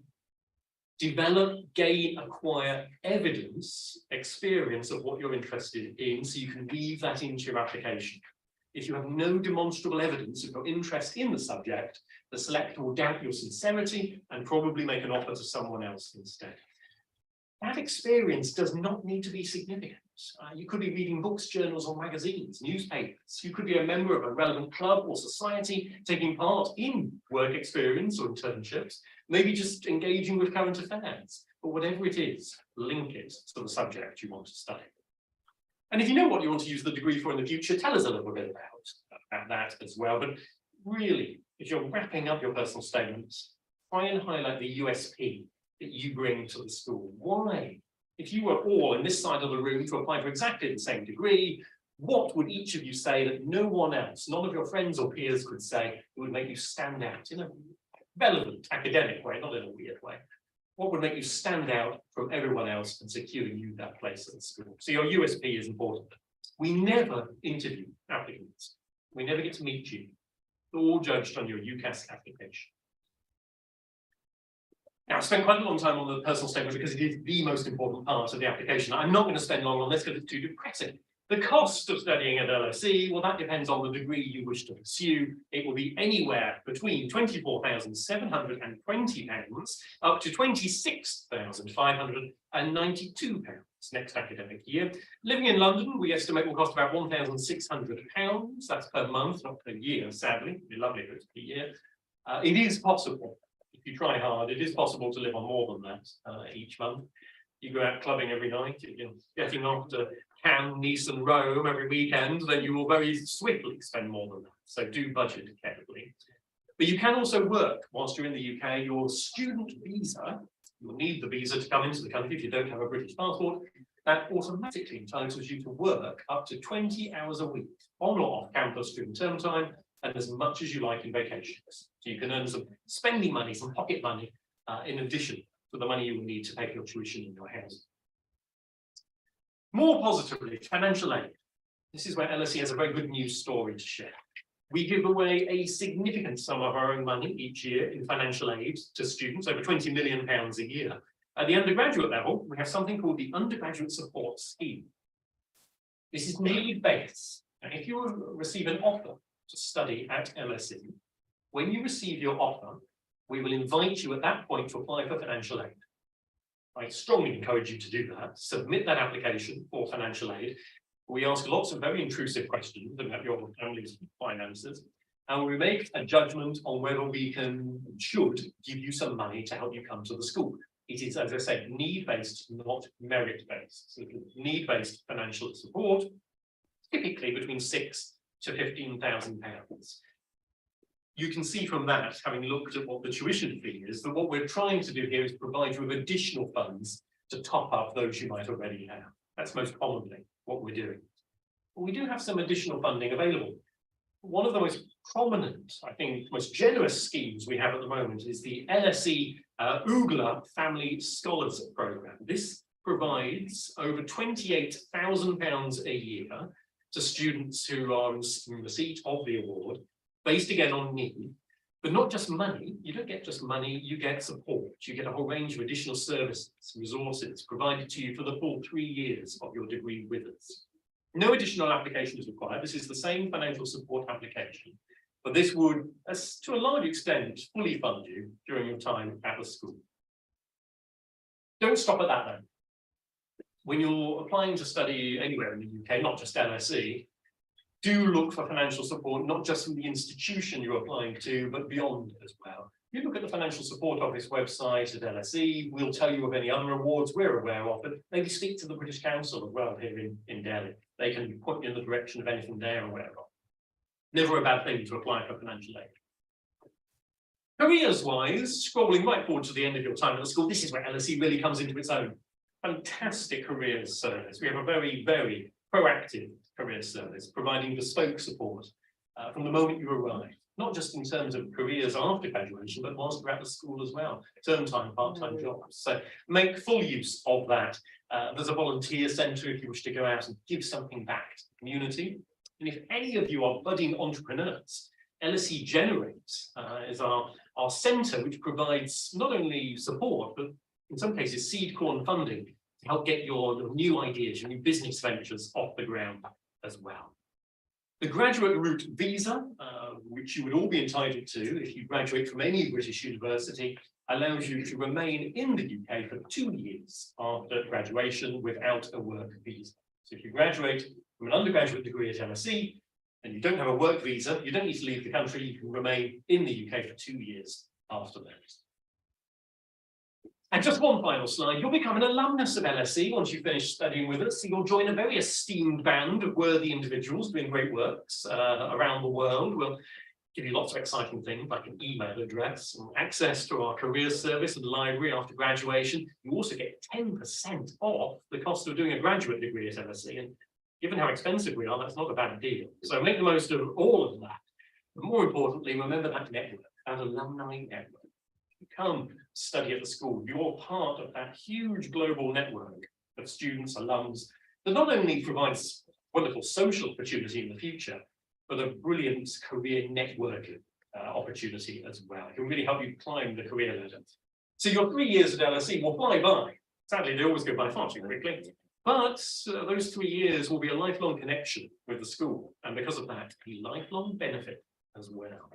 Develop, gain, acquire evidence, experience of what you're interested in, so you can weave that into your application. If you have no demonstrable evidence of your interest in the subject, the selector will doubt your sincerity and probably make an offer to someone else instead. That experience does not need to be significant. You could be reading books, journals, or magazines, newspapers. You could be a member of a relevant club or society, taking part in work experience or internships, maybe just engaging with current affairs. But whatever it is, link it to the subject you want to study. And if you know what you want to use the degree for in the future, tell us a little bit about that as well. But really, if you're wrapping up your personal statements, try and highlight the USP that you bring to the school. Why? If you were all in this side of the room to apply for exactly the same degree, what would each of you say that no one else, none of your friends or peers could say that would make you stand out in a relevant academic way, not in a weird way? What would make you stand out from everyone else and secure you that place at the school? So your USP is important. We never interview applicants. We never get to meet you. They're all judged on your UCAS application. Now, I spent quite a long time on the personal statement because it is the most important part of the application. I'm not going to spend long on this because it's too depressing. The cost of studying at LSE, well, that depends on the degree you wish to pursue. It will be anywhere between £24,720 up to £26,592 next academic year. Living in London, we estimate will cost about £1,600. That's per month, not per year, sadly. It'd be lovely if it was per year. It is possible. If you try hard, it is possible to live on more than that each month. You go out clubbing every night, you're getting off to Cannes, Nice and Rome every weekend, then you will very swiftly spend more than that. So do budget carefully. But you can also work whilst you're in the UK. Your student visa, you'll need the visa to come into the country if you don't have a British passport, that automatically entitles you to work up to 20 hours a week on or off campus during term time, and as much as you like in vacations. So you can earn some spending money, some pocket money, in addition to the money you will need to pay for your tuition in your house. More positively, financial aid. This is where LSE has a very good news story to share. We give away a significant sum of our own money each year in financial aid to students, over £20 million a year. At the undergraduate level, we have something called the Undergraduate Support Scheme. This is need-based. And if you receive an offer to study at LSE, when you receive your offer, we will invite you at that point to apply for financial aid. I strongly encourage you to do that. Submit that application for financial aid. We ask lots of very intrusive questions about your family's finances, and we make a judgment on whether we should give you some money to help you come to the school. It is, as I said, need-based, not merit-based. So need-based financial support, typically between £6,000 to £15,000. You can see from that, having looked at what the tuition fee is, that what we're trying to do here is provide you with additional funds to top up those you might already have. That's most commonly what we're doing. But we do have some additional funding available. One of the most prominent, I think, most generous schemes we have at the moment is the LSE UGLA Family Scholars Programme. This provides over £28,000 a year to students who are in receipt of the award, based again on need, but not just money. You don't get just money, you get support. You get a whole range of additional services, resources provided to you for the full 3 years of your degree with us. No additional application is required. This is the same financial support application, but this would, to a large extent, fully fund you during your time at the school. Don't stop at that though. When you're applying to study anywhere in the UK, not just LSE, do look for financial support, not just from the institution you're applying to, but beyond as well. You look at the Financial Support Office website at LSE, we'll tell you of any other awards we're aware of, but maybe speak to the British Council as well here in Delhi. They can point you in the direction of anything they're aware of. Never a bad thing to apply for financial aid. Careers-wise, scrolling right forward to the end of your time at the school, this is where LSE really comes into its own. Fantastic careers service. We have a very, very proactive careers service, providing bespoke support from the moment you arrive. Not just in terms of careers after graduation, but whilst you're at the school as well. Term time, part-time jobs. So make full use of that. There's a volunteer centre if you wish to go out and give something back to the community. And if any of you are budding entrepreneurs, LSE Generate is our centre which provides not only support, but in some cases seed corn funding to help get your new ideas, your new business ventures off the ground as well. The graduate route visa, which you would all be entitled to if you graduate from any British university, allows you to remain in the UK for 2 years after graduation without a work visa. So if you graduate from an undergraduate degree at LSE and you don't have a work visa, you don't need to leave the country, you can remain in the UK for 2 years after that. And just one final slide, you'll become an alumnus of LSE once you finish studying with us. So you'll join a very esteemed band of worthy individuals doing great works around the world. We'll give you lots of exciting things like an email address and access to our career service and library after graduation. You also get 10% off the cost of doing a graduate degree at LSE. And given how expensive we are, that's not a bad deal. So make the most of all of that. But more importantly, remember that network, that alumni network. You come study at the school, you're part of that huge global network of students, alums, that not only provides wonderful social opportunity in the future, but a brilliant career networking opportunity as well. It can really help you climb the career ladder. So your 3 years at LSE will fly by. Sadly, they always go by far too quickly. But those 3 years will be a lifelong connection with the school. And because of that, a lifelong benefit as well.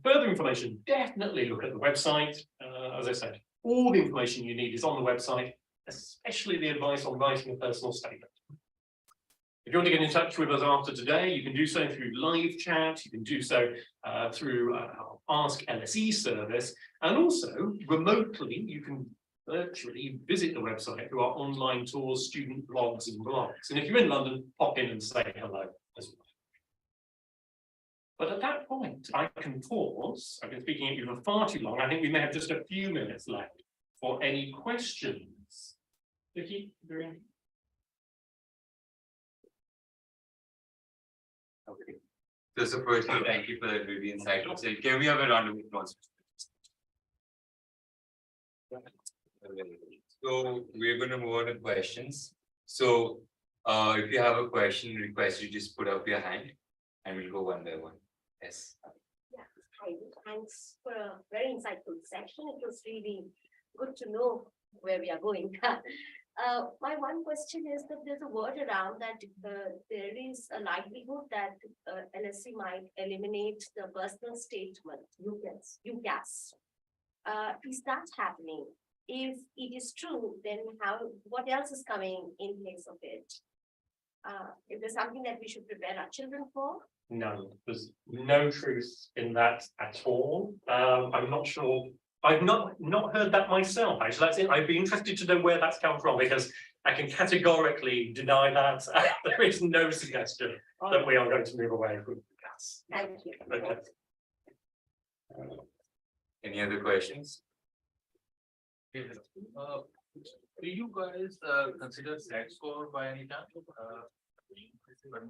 Further information, definitely look at the website. As I said, all the information you need is on the website, especially the advice on writing a personal statement. If you want to get in touch with us after today, you can do so through live chat, you can do so through our Ask LSE service, and also remotely, you can virtually visit the website through our online tours, student blogs and blogs. And if you're in London, pop in and say hello as well. But at that point, I can pause. I've been speaking at you for far too long. I think we may have just a few minutes left for any questions. Vicky, okay. So firstly, thank you for that really insightful. So can we have a round of applause? So we're going to move on to questions. So if you have a question, request you just put up your hand and we'll go one by one. Yes. Yeah, hi. Thanks for a very insightful session. It was really good to know where we are going. My one question is that there's a word around that there is a likelihood that LSE might eliminate the personal statement, UCAS. Is that happening? If it is true, then what else is coming in place of it? Is there something that we should prepare our children for? No, there's no truth in that at all. I'm not sure. I've not heard that myself, actually. That's it. I'd be interested to know where that's come from, because I can categorically deny that. There is no suggestion that we are going to move away from gas. Thank you. Okay. Any other questions? Do you guys consider SAT score by any chance?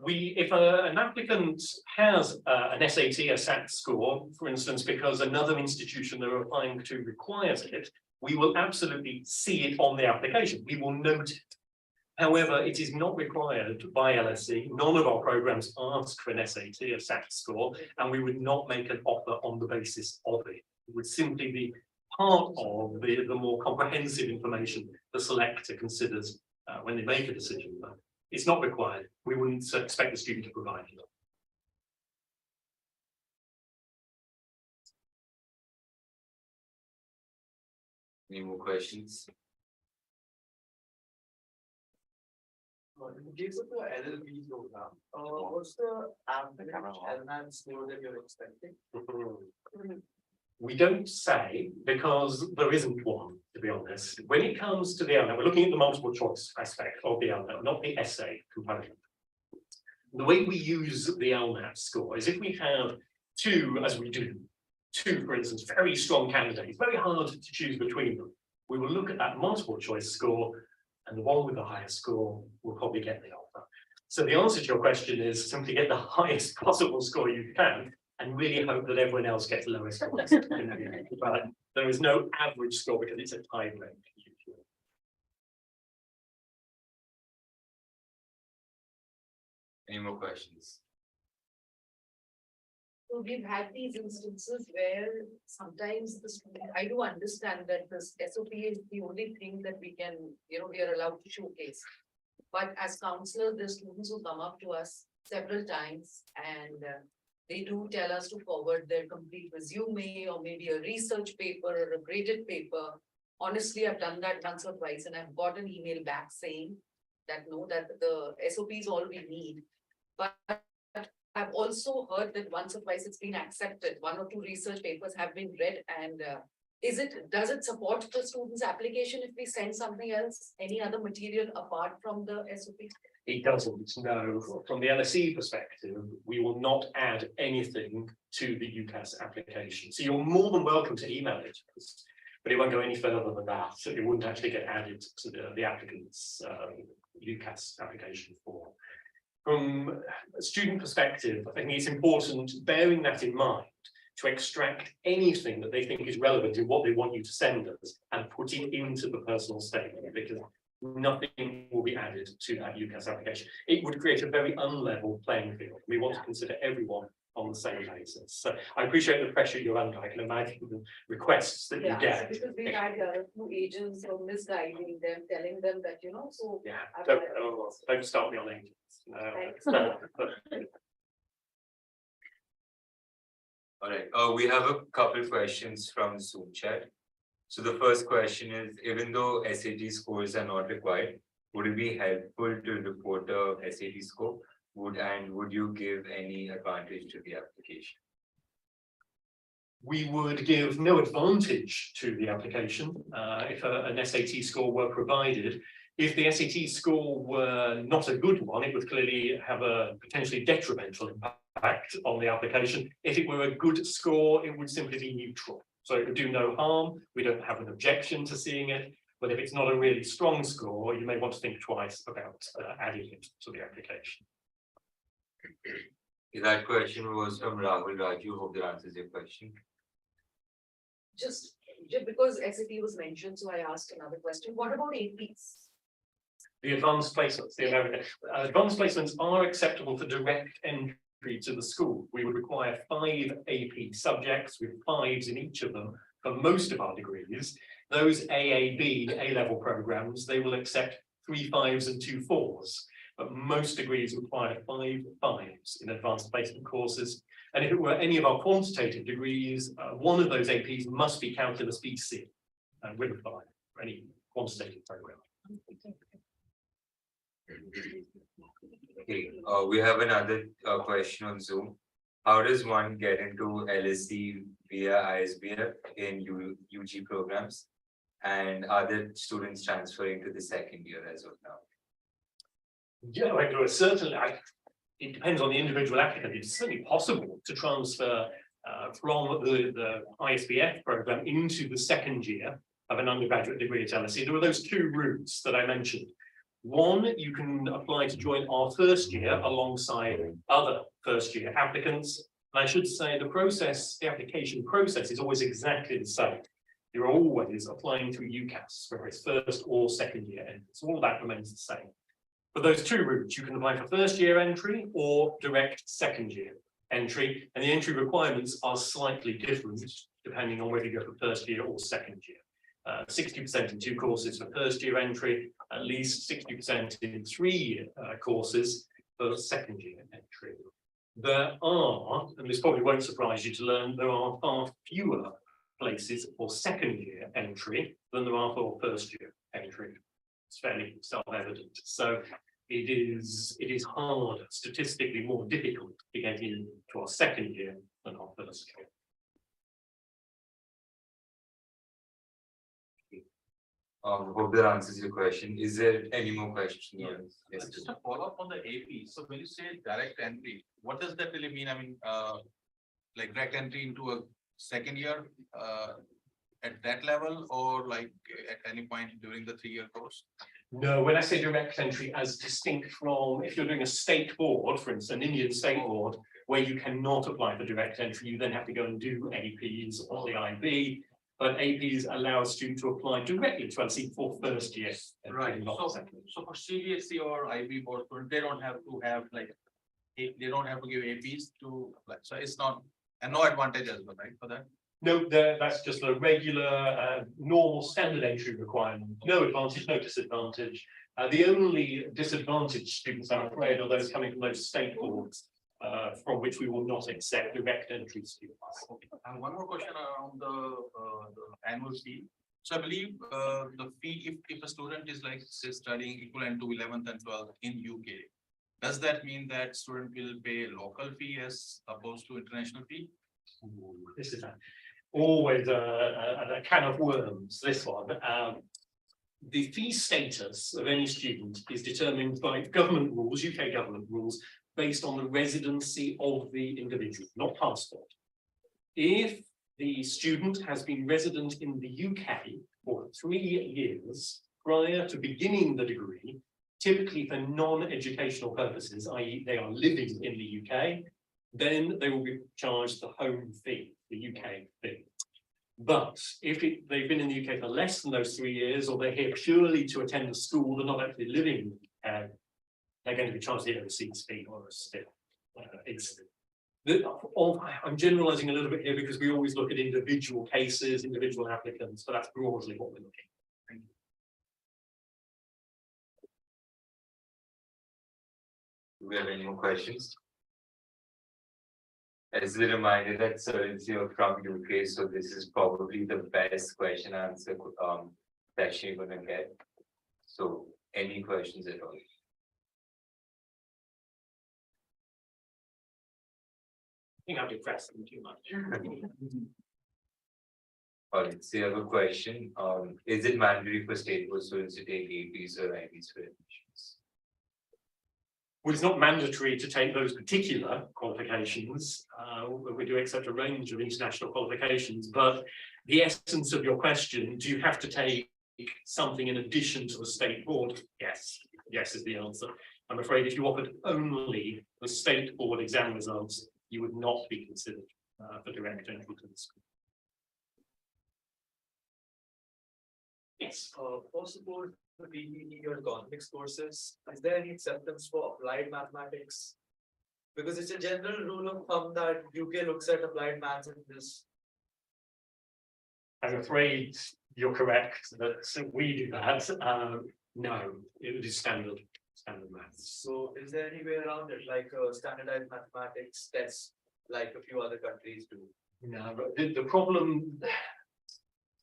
If an applicant has an SAT, a SAT score, for instance, because another institution they're applying to requires it, we will absolutely see it on the application. We will note it. However, it is not required by LSE. None of our programs ask for an SAT, a SAT score, and we would not make an offer on the basis of it. It would simply be part of the more comprehensive information the selector considers when they make a decision. it's not required. We wouldn't expect the student to provide it. Any more questions? In the case of the LLB program, what's the average LNAN score that you're expecting? We don't say because there isn't one, to be honest. When it comes to the LNAT, we're looking at the multiple choice aspect of the LNAT, not the essay component. The way we use the LNAT score is if we have two, as we do, two, for instance, very strong candidates, very hard to choose between them. We will look at that multiple choice score, and the one with the highest score will probably get the offer. So the answer to your question is simply get the highest possible score you can, and really hope that everyone else gets lower scores. But there is no average score because it's a time range. Any more questions? So we've had these instances where sometimes the student, I do understand that this SOP is the only thing that we can, we are allowed to showcase. But as counselors, the students who come up to us several times and they do tell us to forward their complete resume or maybe a research paper or a graded paper. Honestly, I've done that once or twice and I've got an email back saying that no, that the SOP is all we need. But I've also heard that once or twice it's been accepted. One or two research papers have been read and does it support the student's application if we send something else, any other material apart from the SOP? It doesn't, no. From the LSE perspective, we will not add anything to the UCAS application. So you're more than welcome to email it, but it won't go any further than that. So it wouldn't actually get added to the applicant's UCAS application form. From a student perspective, I think it's important, bearing that in mind, to extract anything that they think is relevant in what they want you to send us and put it into the personal statement, because nothing will be added to that UCAS application. It would create a very unlevel playing field. We want to consider everyone on the same basis. So I appreciate the pressure you're under. I can imagine the requests that you get. Because we've had two agents who misguiding them, telling them that, so. Yeah, don't start me on agents. No. All right, we have a couple of questions from Zoom chat. So the first question is, even though SAT scores are not required, would it be helpful to report a SAT score? Would you give any advantage to the application? We would give no advantage to the application if an SAT score were provided. If the SAT score were not a good one, it would clearly have a potentially detrimental impact on the application. If it were a good score, it would simply be neutral. So it would do no harm. We don't have an objection to seeing it. But if it's not a really strong score, you may want to think twice about adding it to the application. That question was from Rahul Raju. Hope that answers your question. Just because SAT was mentioned, so I asked another question. What about APs? The advanced placements, advanced placements are acceptable for direct entry to the school. We would require 5 AP subjects with 5s in each of them for most of our degrees. Those AAB, A-level programs, they will accept 3 5s and 2 4s. But most degrees require 5 5s in advanced placement courses. And if it were any of our quantitative degrees, one of those APs must be calculus BC with a 5 for any quantitative program. Okay, we have another question on Zoom. How does one get into LSE via ISBF in UG programs? And are the students transferring to the second year as of now? Yeah, I do. Certainly, it depends on the individual applicant. It's certainly possible to transfer from the ISBF program into the second year of an undergraduate degree at LSE. There are those 2 routes that I mentioned. One, you can apply to join our first year alongside other first year applicants. And I should say the application process is always exactly the same. You're always applying through UCAS, whether it's first or second year entry. So all that remains the same. For those 2 routes, you can apply for first year entry or direct second year entry. And the entry requirements are slightly different depending on whether you go for first year or second year. 60% in 2 courses for first-year entry, at least 60% in 3 courses for second-year entry. There are, and this probably won't surprise you to learn, there are far fewer places for second-year entry than there are for first-year entry. It's fairly self-evident. So it is harder, statistically more difficult to get into our second year than our first year. Hope that answers your question. Is there any more questions? Yes. Just a follow-up on the AP. So when you say direct entry, what does that really mean? I mean, like direct entry into a second year at that level, or like at any point during the 3-year course? No, when I say direct entry, as distinct from if you're doing a state board, for instance, an Indian state board, where you cannot apply for direct entry, you then have to go and do APs or the IB. But APs allow a student to apply directly to LSE for first year. Right. So for CBSE or IB board, they don't have to have like, they don't have to give APs to, like, so it's not, and no advantage as well, right, for that? No, that's just a regular, normal standard entry requirement. No advantage, no disadvantage. The only disadvantaged students, I'm afraid, are those coming from those state boards, from which we will not accept direct entry students. And one more question around the annual fee. So I believe the fee, if a student is like say studying equivalent to 11th and 12th in UK, does that mean that student will pay local fee as opposed to international fee? Ooh, this is always a can of worms, this one. The fee status of any student is determined by government rules, UK government rules, based on the residency of the individual, not passport. If the student has been resident in the UK for 3 years prior to beginning the degree, typically for non-educational purposes, i.e. they are living in the UK, then they will be charged the home fee, the UK fee. But if they've been in the UK for less than those 3 years, or they're here purely to attend the school, they're not actually living in the UK, they're going to be charged the overseas fee or a still. I'm generalizing a little bit here because we always look at individual cases, individual applicants, but that's broadly what we're looking at. Thank you. Do we have any more questions? As a reminder that since you're from UK, so this is probably the best question answer session you're gonna get. So any questions at all? I think I've depressed them too much. All right, so you have a question. Is it mandatory for state board students to take APs or IBs for admissions? Well, it's not mandatory to take those particular qualifications. We do accept a range of international qualifications, but the essence of your question, do you have to take something in addition to the state board? Yes, yes is the answer. I'm afraid if you offered only the state board exam results, you would not be considered for direct entry to the school. Yes. Possible for PE or economics courses, is there any acceptance for applied mathematics? Because it's a general rule of thumb that UK looks at applied maths in this. I'm afraid you're correct that we do that. No, it is standard maths. So is there any way around it, like standardized mathematics tests, like a few other countries do? No, but the problem,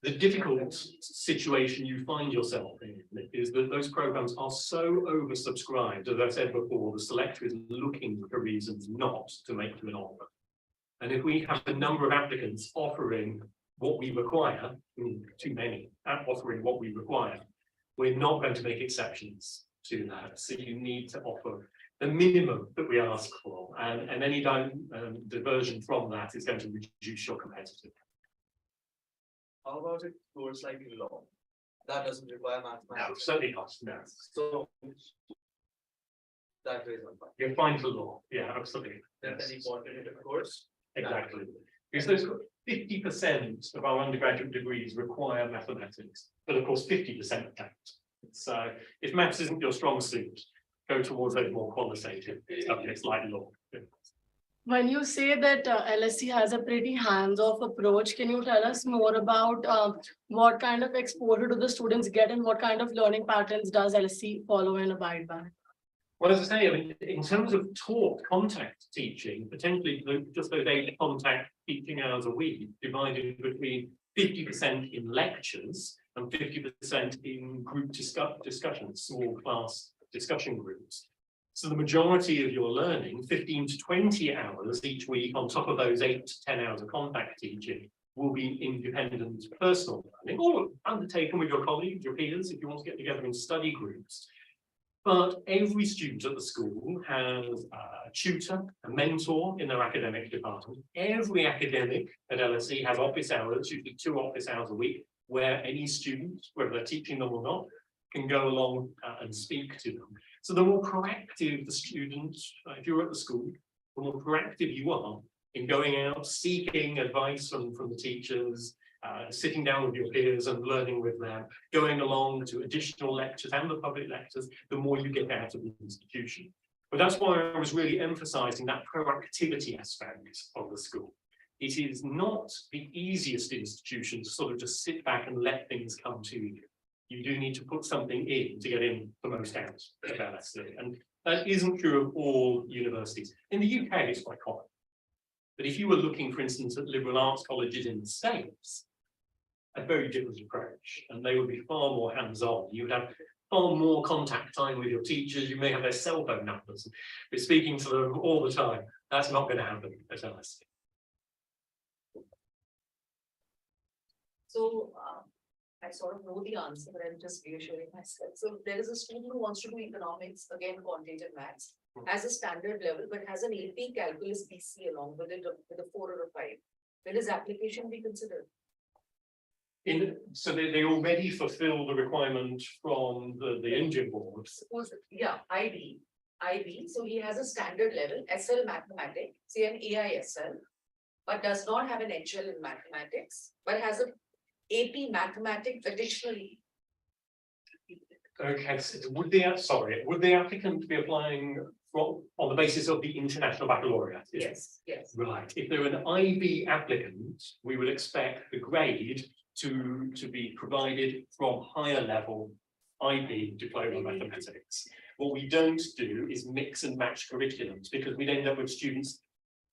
the difficult situation you find yourself in is that those programs are so oversubscribed. As I said before, the selector is looking for reasons not to make you an offer. And if we have a number of applicants offering what we require, too many, offering what we require, we're not going to make exceptions to that. So you need to offer the minimum that we ask for, and any diversion from that is going to reduce your competitiveness. How about a course like law? That doesn't require No, mathematics. certainly not. No. So that way is not fine. You're fine for law. Yeah, absolutely. Then any quantitative course? Exactly. Because those 50% of our undergraduate degrees require mathematics, but of course 50% don't. So if maths isn't your strong suit, go towards those more qualitative subjects like law. When you say that LSE has a pretty hands-off approach, can you tell us more about what kind of exposure do the students get and what kind of learning patterns does LSE follow and abide by? Well, as I say, I mean, in terms of taught contact teaching, potentially just those 8 contact teaching hours a week, divided between 50% in lectures and 50% in group discussions, small class discussion groups. So the majority of your learning, 15 to 20 hours each week on top of those 8 to 10 hours of contact teaching, will be independent personal learning, or undertaken with your colleagues, your peers, if you want to get together in study groups. But every student at the school has a tutor, a mentor in their academic department. Every academic at LSE has office hours, usually 2 office hours a week, where any student, whether they're teaching them or not, can go along and speak to them. So the more proactive the student, if you're at the school, the more proactive you are in going out, seeking advice from the teachers, sitting down with your peers and learning with them, going along to additional lectures and the public lectures, the more you get out of the institution. But that's why I was really emphasizing that proactivity aspect of the school. It is not the easiest institution to sort of just sit back and let things come to you. You do need to put something in to get in the most out of LSE. And that isn't true of all universities. In the UK, it's quite common. But if you were looking, for instance, at liberal arts colleges in the States, a very different approach, and they would be far more hands-on. You would have far more contact time with your teachers. You may have their cell phone numbers. We're speaking to them all the time. That's not going to happen at LSE. So I sort of know the answer, but I'm just reassuring myself. So there is a student who wants to do economics, again, quantitative maths, as a standard level, but has an AP calculus BC along with it, with a 4 or a 5. Will his application be considered? So they already fulfill the requirement from the engine board. Suppose, yeah, IB. So he has a standard level, SL mathematics, say an AISL, but does not have an HL in mathematics, but has an AP mathematics additionally. Okay, so would the applicant be applying on the basis of the International Baccalaureate? Yes, yes. Right. If they're an IB applicant, we would expect the grade to be provided from higher level IB diploma mathematics. What we don't do is mix and match curriculums, because we'd end up with students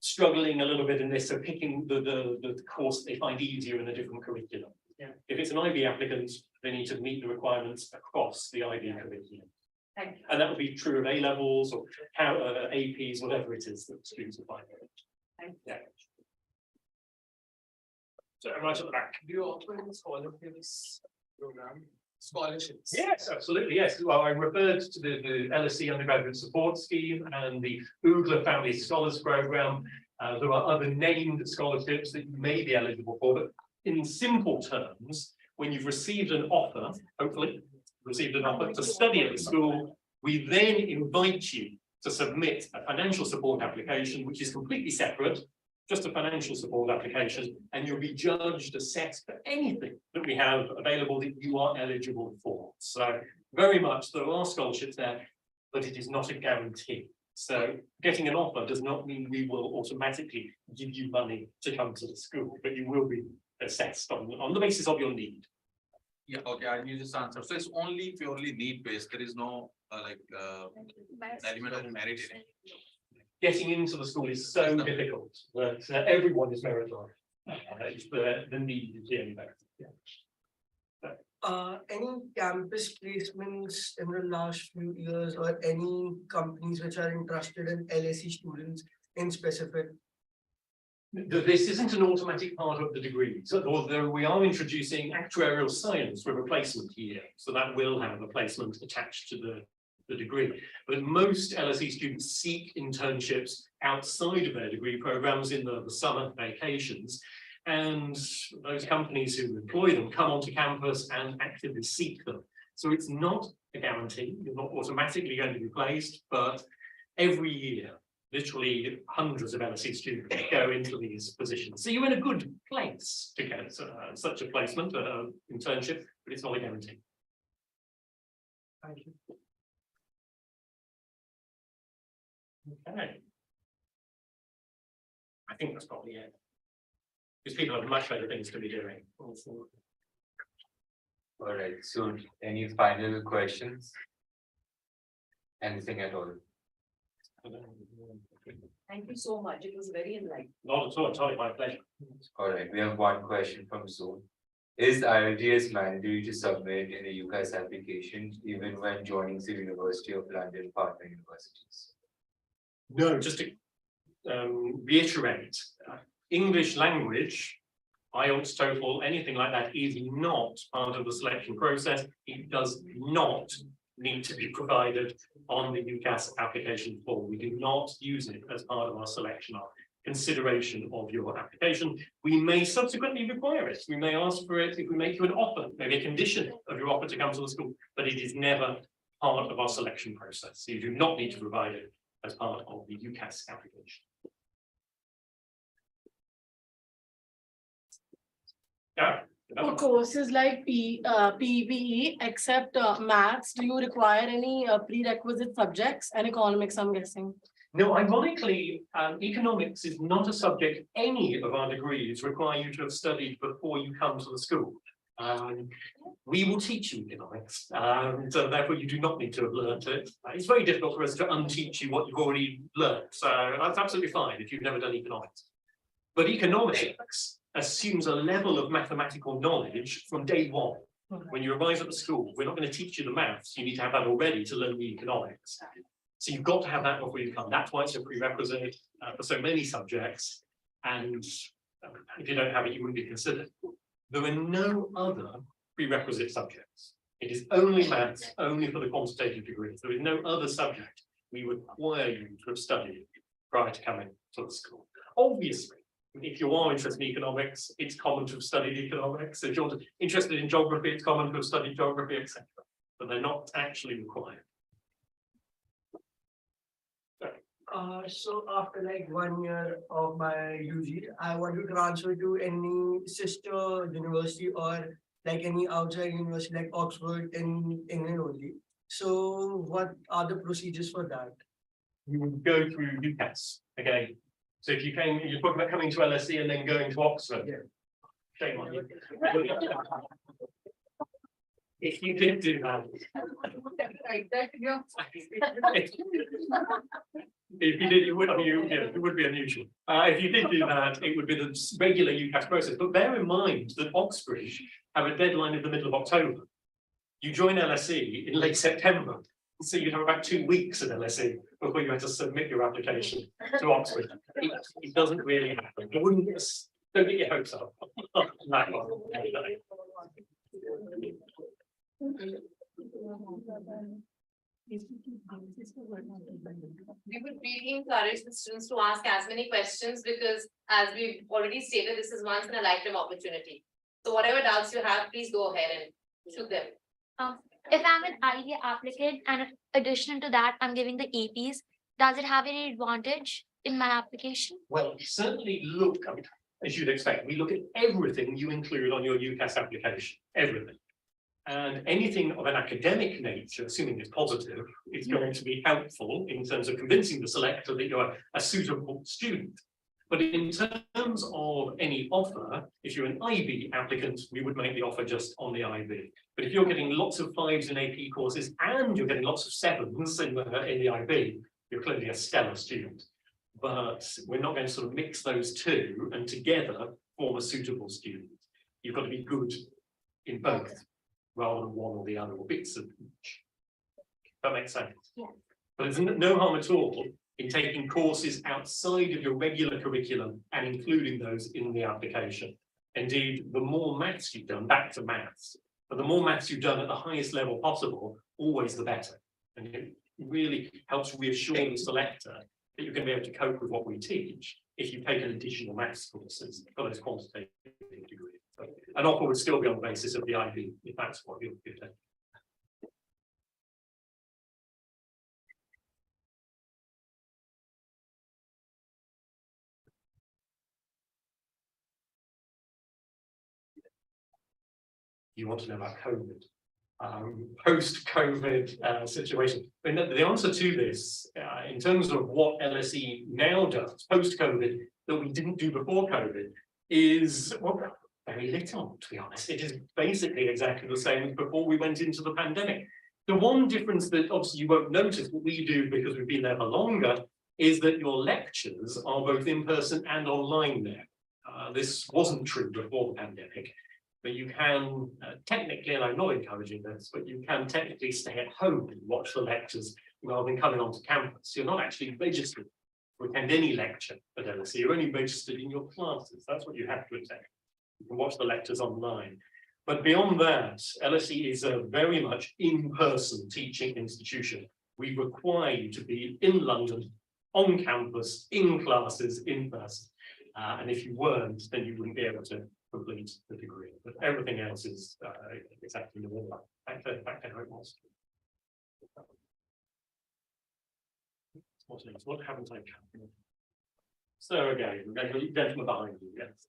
struggling a little bit in this, so picking the course they find easier in a different curriculum. Yeah. If it's an IB applicant, they need to meet the requirements across the IB curriculum. Thank you. And that would be true of A levels or APs, whatever it is that students are finding. Thank you. Yeah. So right at the back. Do you offer any scholarships program? Scholarships? Yes, absolutely, yes. Well, I referred to the LSE Undergraduate Support Scheme and the Oogler Family Scholars Programme. There are other named scholarships that you may be eligible for, but in simple terms, when you've received an offer, hopefully received an offer to study at the school, we then invite you to submit a financial support application, which is completely separate, just a financial support application, and you'll be judged, assessed for anything that we have available that you are eligible for. So very much there are scholarships there, but it is not a guarantee. So getting an offer does not mean we will automatically give you money to come to the school, but you will be assessed on the basis of your need. Yeah, okay, I need this answer. So it's only purely need based. There is no element of merit in it. Getting into the school is so difficult that everyone is meritorious. It's the need is the only merit. Yeah. Any campus placements in the last few years, or any companies which are interested in LSE students in specific? This isn't an automatic part of the degree, so although we are introducing actuarial science with a placement here, so that will have a placement attached to the degree. But most LSE students seek internships outside of their degree programs in the summer vacations, and those companies who employ them come onto campus and actively seek them. So it's not a guarantee, you're not automatically going to be placed, but every year, literally hundreds of LSE students go into these positions. So you're in a good place to get such a placement, internship, but it's not a guarantee. Thank you. Okay. I think that's probably it. Because people have much better things to be doing. All right, so any final questions? Anything at all? Thank you so much. It was very enlightening. Not at all, it's only my pleasure. All right, we have one question from Zoom. Is IELTS mandatory to submit in the UCAS application even when joining the University of London partner universities? No, just to reiterate, English language, IELTS, TOEFL, anything like that is not part of the selection process. It does not need to be provided on the UCAS application form. We do not use it as part of our selection or consideration of your application. We may subsequently require it. We may ask for it if we make you an offer, maybe a condition of your offer to come to the school, but it is never part of our selection process. So you do not need to provide it as part of the UCAS application. Yeah. For courses like PVE, except maths, do you require any prerequisite subjects and economics, I'm guessing? No, ironically, economics is not a subject any of our degrees require you to have studied before you come to the school. We will teach you economics, so therefore you do not need to have learnt it. It's very difficult for us to unteach you what you've already learnt, so that's absolutely fine if you've never done economics. But economics assumes a level of mathematical knowledge from day one. When you arrive at the school, we're not going to teach you the maths, you need to have that already to learn the economics. So you've got to have that before you come. That's why it's a prerequisite for so many subjects. And if you don't have it, you wouldn't be considered. There are no other prerequisite subjects. It is only maths, only for the quantitative degrees. There is no other subject we require you to have studied prior to coming to the school. Obviously, if you are interested in economics, it's common to have studied economics. If you're interested in geography, it's common to have studied geography, etc. But they're not actually required. So after like 1 year of my UG, I want to transfer to any sister university or like any outside university like Oxford in England only. So what are the procedures for that? You would go through UCAS again. So if you came, you're talking about coming to LSE and then going to Oxford. Yeah. Shame on you. If you did do that. If you did, it would be unusual. If you did do that, it would be the regular UCAS process. But bear in mind that Oxbridge have a deadline in the middle of October. You join LSE in late September, so you'd have about 2 weeks at LSE before you had to submit your application to Oxford. It doesn't really happen. I wouldn't, don't get your hopes up. We would really encourage the students to ask as many questions because as we've already stated, this is once in a lifetime opportunity. So whatever doubts you have, please go ahead and shoot them. If I'm an IB applicant and in addition to that, I'm giving the APs, does it have any advantage in my application? Well, certainly look, I mean, as you'd expect, we look at everything you include on your UCAS application, everything. And anything of an academic nature, assuming it's positive, is going to be helpful in terms of convincing the selector that you're a suitable student. But in terms of any offer, if you're an IB applicant, we would make the offer just on the IB. But if you're getting lots of 5s in AP courses and you're getting lots of 7s in the IB, you're clearly a stellar student. But we're not going to sort of mix those two and together form a suitable student. You've got to be good in both, rather than one or the other, or bits of each. That makes sense? Yeah. But there's no harm at all in taking courses outside of your regular curriculum and including those in the application. Indeed, the more maths you've done, back to maths, but the more maths you've done at the highest level possible, always the better. And it really helps reassure the selector that you're going to be able to cope with what we teach if you take an additional maths courses for those quantitative degrees. So an offer would still be on the basis of the IB, if that's what you're taking. You want to know about COVID? post-COVID situation. But the answer to this, in terms of what LSE now does post-COVID that we didn't do before COVID, is well, very little, to be honest. It is basically exactly the same as before we went into the pandemic. The one difference that obviously you won't notice, what we do because we've been there for longer, is that your lectures are both in person and online now. This wasn't true before the pandemic, but you can technically, and I'm not encouraging this, but you can technically stay at home and watch the lectures rather than coming onto campus. You're not actually registered to attend any lecture at LSE. You're only registered in your classes. That's what you have to attend. You can watch the lectures online. But beyond that, LSE is a very much in-person teaching institution. We require you to be in London, on campus, in classes, in person. And if you weren't, then you wouldn't be able to complete the degree. But everything else is exactly the way back to how it was. What haven't I covered? So again, gentleman behind you, yes.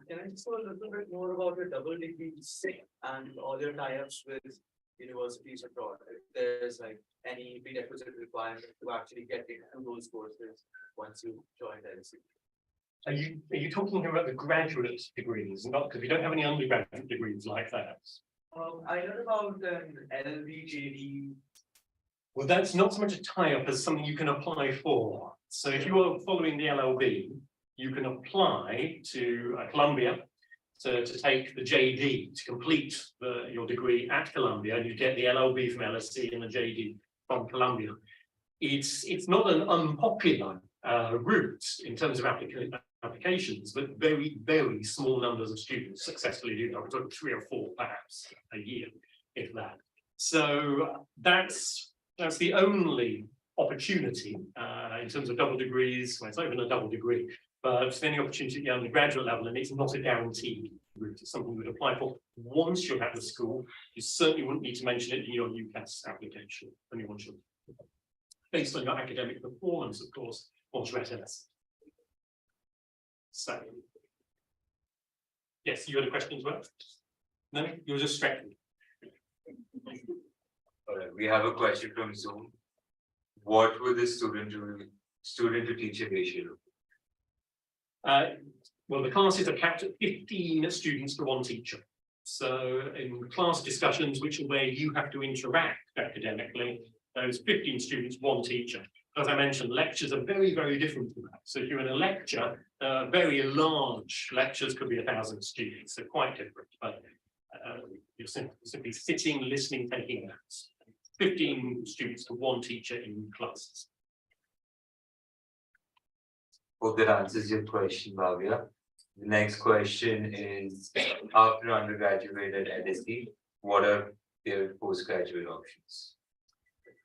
Can I just know a little bit more about your double degree and all your tie-ups with universities abroad? If there's like any prerequisite requirement to actually get into those courses once you join LSE? Are you talking about the graduate degrees, not because we don't have any undergraduate degrees like that? I heard about LVJD. Well, that's not so much a tie-up as something you can apply for. So if you are following the LLB, you can apply to Columbia to take the JD to complete your degree at Columbia, and you get the LLB from LSE and the JD from Columbia. It's not an unpopular route in terms of applications, but very, very small numbers of students successfully do that. We're talking 3 or 4 perhaps a year, if that. So that's the only opportunity in terms of double degrees. Well, it's not even a double degree, but it's the only opportunity at the undergraduate level, and it's not a guaranteed route. It's something you would apply for once you're at the school. You certainly wouldn't need to mention it in your UCAS application, only once you're based on your academic performance, of course, once you're at LSE. So, yes, you had a question as well? No, you were just stretching. All right, we have a question from Zoom. What would the student to teacher ratio? Well, the classes are capped at 15 students to 1 teacher. So in class discussions, which are where you have to interact academically, those 15 students, 1 teacher. As I mentioned, lectures are very, very different from that. So if you're in a lecture, very large lectures could be 1,000 students, so quite different. But you're simply sitting, listening, taking notes. 15 students to 1 teacher in classes. Hope that answers your question, Bhavya. The next question is, after undergraduate at LSE, what are their postgraduate options?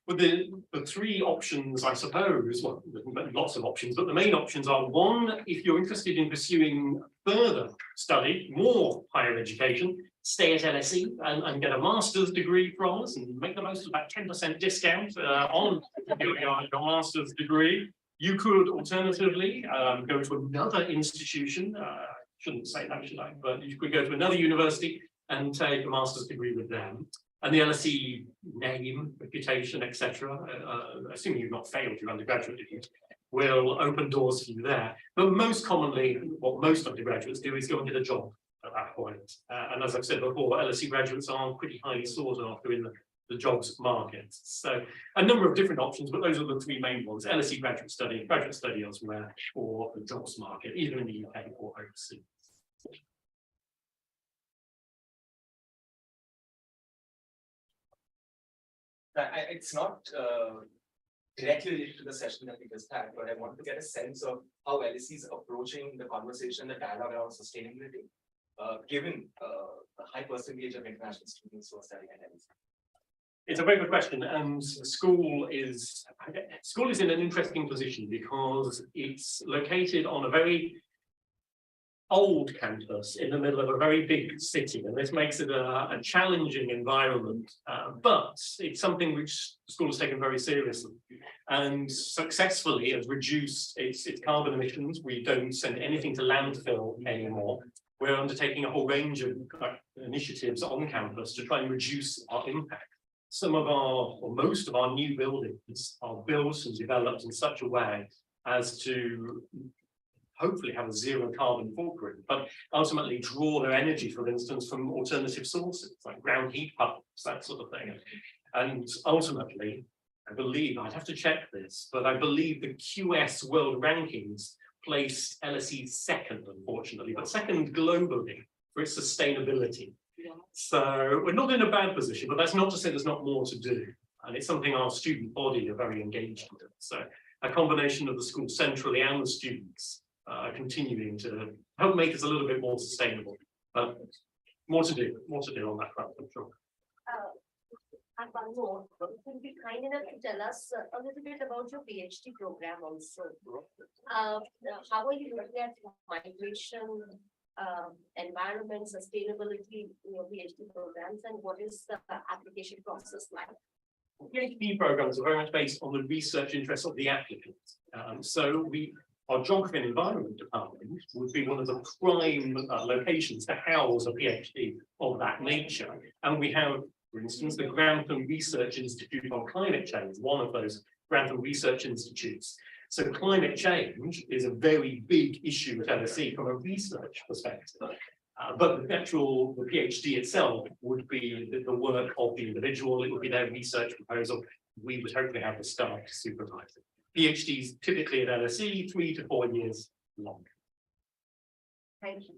Well, the 3 options, I suppose, well, lots of options, but the main options are: 1, if you're interested in pursuing further study, more higher education, stay at LSE and get a master's degree from us and make the most of that 10% discount on your master's degree. You could alternatively go to another institution. Shouldn't say that, should I? But you could go to another university and take a master's degree with them. And the LSE name, reputation, etc., assuming you've not failed your undergraduate degree, will open doors for you there. But most commonly, what most undergraduates do is go and get a job at that point. And as I've said before, LSE graduates are pretty highly sought after in the jobs market. So a number of different options, but those are the 3 main ones: LSE graduate study elsewhere, or the jobs market, either in the UK or overseas. It's not directly related to the session that we just had, but I want to get a sense of how LSE is approaching the conversation, the dialogue around sustainability, given the high percentage of international students who are studying at LSE. It's a very good question, and school is in an interesting position because it's located on a very old campus in the middle of a very big city, and this makes it a challenging environment, but it's something which the school has taken very seriously and successfully has reduced its carbon emissions. We don't send anything to landfill anymore. we're undertaking a whole range of initiatives on campus to try and reduce our impact. Some of our, or most of our new buildings are built and developed in such a way as to hopefully have a zero carbon footprint, but ultimately draw their energy, for instance, from alternative sources like ground heat pumps, that sort of thing. And ultimately, I believe, I'd have to check this, but I believe the QS World Rankings placed LSE second, unfortunately, but second globally for its sustainability. So we're not in a bad position, but that's not to say there's not more to do. And it's something our student body are very engaged with. So a combination of the school centrally and the students continuing to help make us a little bit more sustainable. But more to do on that front, I'm sure. And one more, you can be kind enough to tell us a little bit about your PhD program also. How are you looking at migration, environment, sustainability in your PhD programs, and what is the application process like? PhD programs are very much based on the research interests of the applicants. So our geography and environment department would be one of the prime locations to house a PhD of that nature. And we have, for instance, the Grantham Research Institute on Climate Change, one of those Grantham Research Institutes. So climate change is a very big issue at LSE from a research perspective. But the PhD itself would be the work of the individual, it would be their research proposal. We would hopefully have the staff to supervise it. PhDs typically at LSE 3 to 4 years long. Thank you.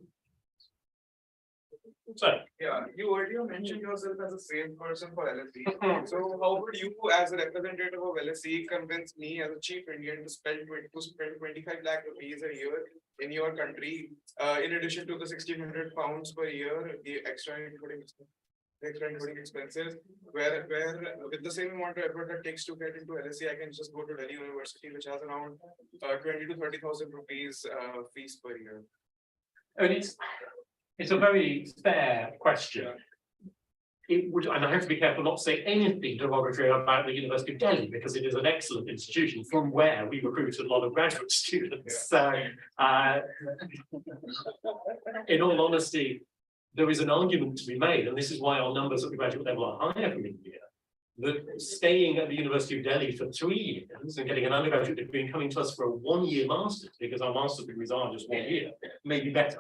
So, yeah, you earlier mentioned yourself as a salesperson for LSE. So how would you, as a representative of LSE, convince me as a chief Indian to spend 25 lakh rupees a year in your country, in addition to the 1,600 pounds per year, the extra including expenses, where with the same amount of effort that takes to get into LSE, I can just go to Delhi University, which has around 20 to 30,000 rupees fees per year. And it's a very fair question. It would, and I have to be careful not to say anything derogatory about the University of Delhi, because it is an excellent institution from where we recruit a lot of graduate students. So, in all honesty, there is an argument to be made, and this is why our numbers at the graduate level are higher from India, that staying at the University of Delhi for 3 years and getting an undergraduate degree and coming to us for a 1-year master's, because our master's degrees are just 1 year, may be better.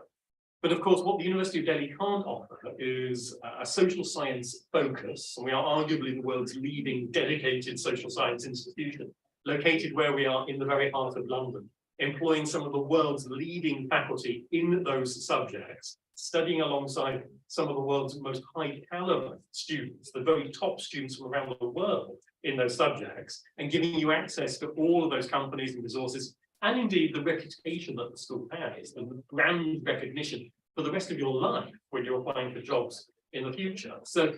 But of course, what the University of Delhi can't offer is a social science focus, and we are arguably the world's leading dedicated social science institution, located where we are in the very heart of London, employing some of the world's leading faculty in those subjects, studying alongside some of the world's most high caliber students, the very top students from around the world in those subjects, and giving you access to all of those companies and resources, and indeed the reputation that the school has, and the brand recognition for the rest of your life when you're applying for jobs in the future. So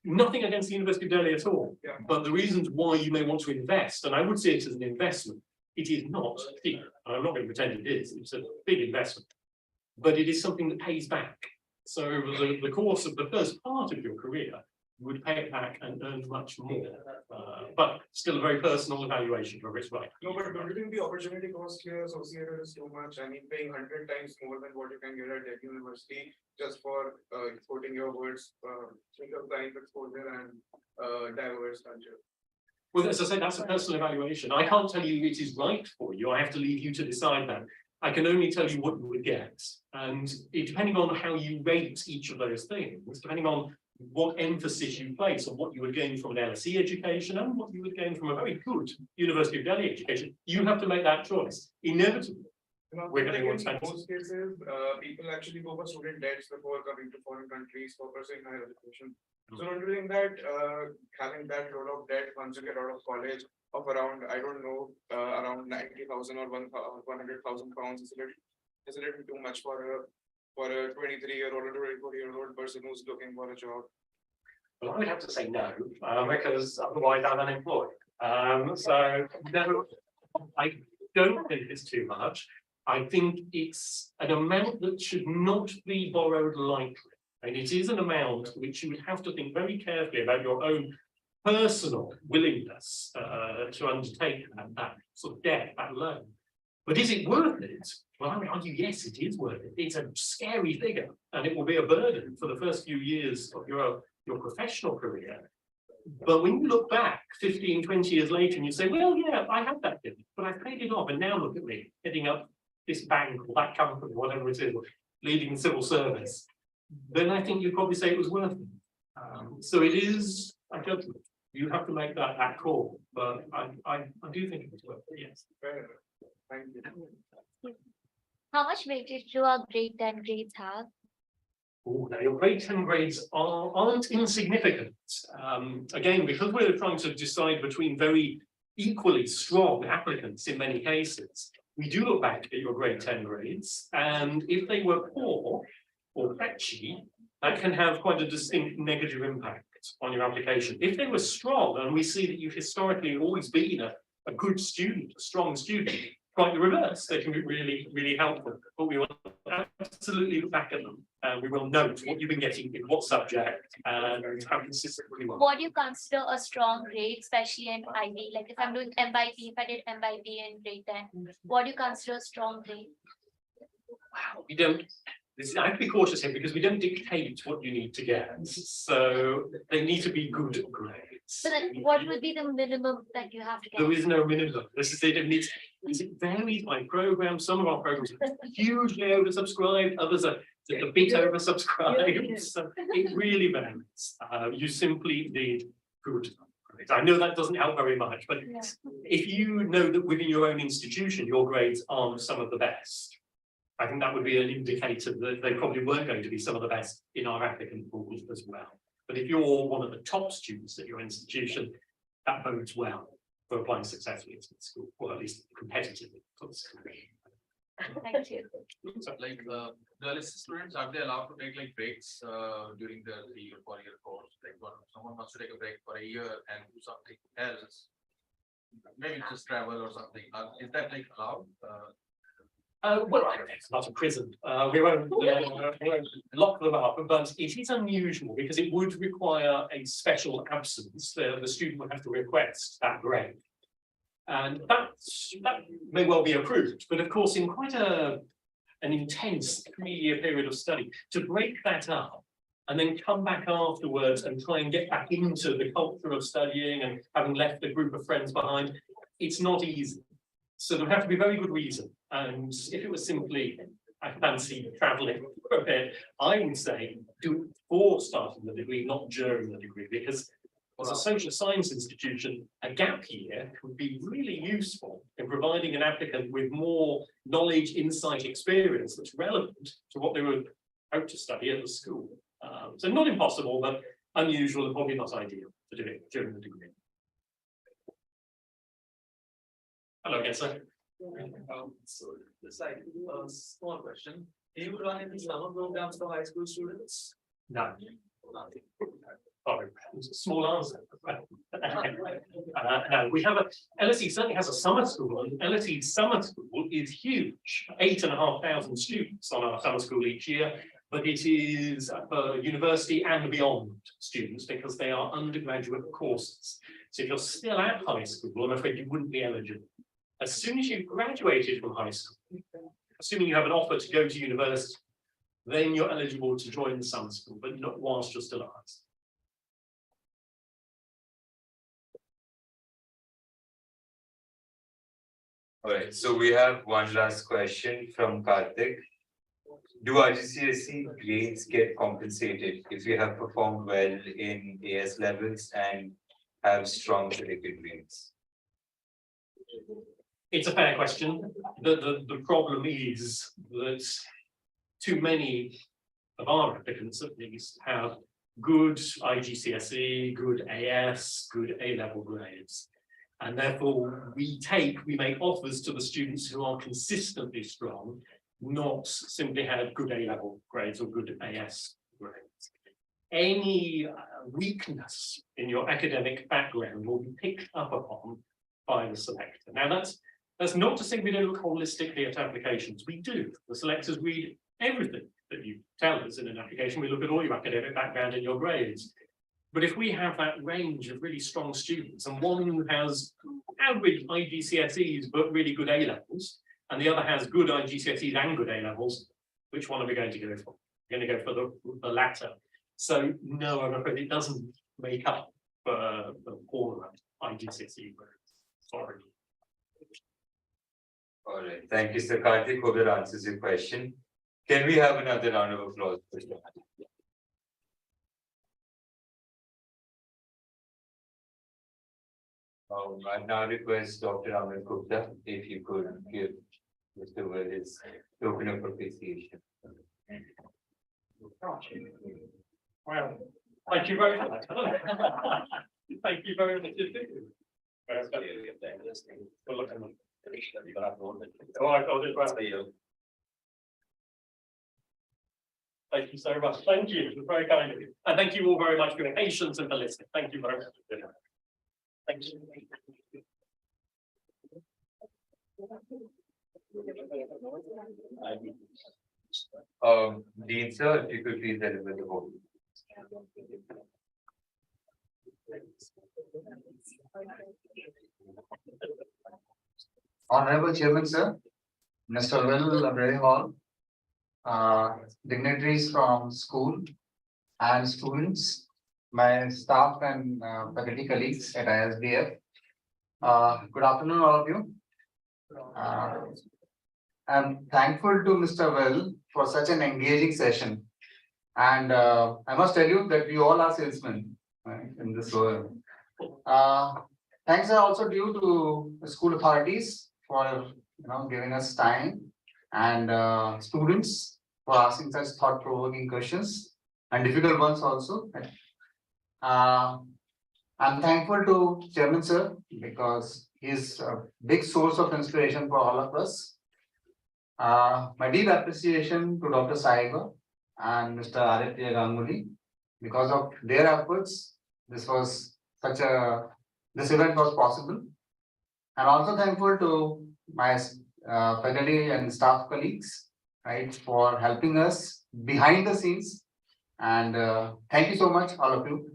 nothing against the University of Delhi at all, but the reasons why you may want to invest, and I would say it as an investment, it is not cheap. I'm not going to pretend it is, it's a big investment, but it is something that pays back. So over the course of the first part of your career, you would pay it back and earn much more, but still a very personal evaluation whether it's right. No, but don't you think the opportunity cost here associated is too much? I mean, paying 100 times more than what you can get at Delhi University just for quoting your words, science exposure and diverse culture. Well, as I said, that's a personal evaluation. I can't tell you it is right for you. I have to leave you to decide that. I can only tell you what you would get. And depending on how you rate each of those things, depending on what emphasis you place on what you would gain from an LSE education and what you would gain from a very good University of Delhi education, you have to make that choice. Inevitably, we're going to want to. In most cases, people actually go for student debts before coming to foreign countries for pursuing higher education. So don't you think that having that load of debt once you get out of college of around, I don't know, around 90,000 or 100,000 pounds is a little too much for a 23-year-old or 24-year-old person who's looking for a job? Well, I would have to say no, because otherwise I'm unemployed. So no, I don't think it's too much. I think it's an amount that should not be borrowed lightly. And it is an amount which you would have to think very carefully about your own personal willingness to undertake that sort of debt, that loan. But is it worth it? Well, I would argue, yes, it is worth it. It's a scary figure, and it will be a burden for the first few years of your professional career. But when you look back 15, 20 years later and you say, well, yeah, I had that debt, but I paid it off, and now look at me, heading up this bank or that company, whatever it is, leading the civil service, then I think you'd probably say it was worth it. So it is a judgment. You have to make that call, but I do think it's worth it, yes. Fair enough. Thank you. How much weightage do our grade 10 grades have? Oh, now your grade 10 grades aren't insignificant. Again, because we're trying to decide between very equally strong applicants in many cases, we do look back at your grade 10 grades, and if they were poor or patchy, that can have quite a distinct negative impact on your application. If they were strong, and we see that you've historically always been a good student, a strong student, quite the reverse, they can be really, really helpful. But we will absolutely look back at them, and we will note what you've been getting in what subject and how consistently well. What do you consider a strong grade, especially in IB? Like if I'm doing MBIB, if I did MBIB in grade 10, what do you consider a strong grade? Wow, we don't. I have to be cautious here because we don't dictate what you need to get. So they need to be good grades. So then what would be the minimum that you have to get? There is no minimum. This is it. It varies by program. Some of our programs are hugely oversubscribed, others are a bit oversubscribed. So it really varies. You simply need good grades. I know that doesn't help very much, but Yeah. if you know that within your own institution, your grades aren't some of the best, I think that would be an indicator that they probably weren't going to be some of the best in our applicant pools as well. But if you're one of the top students at your institution, that bodes well for applying successfully into the school, or at least competitively for the school. Thank you. So like the LSE students, are they allowed to take like breaks during the 3 or 4 year course? Like someone wants to take a break for a year and do something else, maybe just travel or something. Is that like allowed? Well, it's not a prison. We won't lock them up, but it is unusual because it would require a special absence. The student would have to request that grade. And that may well be approved, but of course, in quite an intense 3-year period of study, to break that up and then come back afterwards and try and get back into the culture of studying and having left a group of friends behind, it's not easy. So there would have to be very good reason. And if it was simply, I fancy traveling for a bit, I would say do it before starting the degree, not during the degree, because as a social science institution, a gap year would be really useful in providing an applicant with more knowledge, insight, experience that's relevant to what they were out to study at the school. So not impossible, but unusual and probably not ideal to do it during the degree. Hello again, sir. So it's like a small question. Do you run any summer programs for high school students? No. Nothing. Sorry, it's a small answer. No, we have LSE certainly has a summer school, and LSE summer school is huge. 8,500 students on our summer school each year, but it is for university and beyond students because they are undergraduate courses. So if you're still at high school, I'm afraid you wouldn't be eligible. As soon as you've graduated from high school, assuming you have an offer to go to university, then you're eligible to join the summer school, but not whilst you're still at high school. All right, so we have one last question from Karthik. Do IGCSE grades get compensated if you have performed well in AS levels and have strong predicted grades? It's a fair question. The problem is that too many of our applicants at least have good IGCSE, good AS, good A-level grades. And therefore we make offers to the students who are consistently strong, not simply have good A-level grades or good AS grades. Any weakness in your academic background will be picked up upon by the selector. Now that's not to say we don't look holistically at applications. We do. The selectors read everything that you tell us in an application. We look at all your academic background and your grades. But if we have that range of really strong students and one who has average IGCSEs but really good A-levels, and the other has good IGCSEs and good A levels, which one are we going to go for? We're going to go for the latter. So no, I'm afraid it doesn't make up for the poorer IGCSE grades. Sorry. All right, thank you, Sir Karthik. Hope that answers your question. Can we have another round of applause? Please? I now request Dr. Amit Gupta if you could give Mr. Will his token of appreciation. Well, thank you very much. Thank you very much. Well, look at them. Oh, I got it right. Thank you so much. Thank you. It was very kind of you. And thank you all very much for your patience and for listening. Thank you very much. Thank you. Dean sir, if you could please deliver the vote. Honorable Chairman, sir, Mr. Will Library Hall, dignitaries from school and students, my staff and faculty colleagues at ISDF. Good afternoon, all of you. I'm thankful to Mr. Well for such an engaging session. And I must tell you that we all are salesmen, right, in this world. Thanks are also due to the school authorities for giving us time, and students for asking such thought-provoking questions and difficult ones also. I'm thankful to Chairman Sir because he's a big source of inspiration for all of us. My deep appreciation to Dr. Saiba and Mr. Aditya Ganguly. Because of their efforts, this event was possible. I'm also thankful to my faculty and staff colleagues, right, for helping us behind the scenes. And thank you so much, all of you.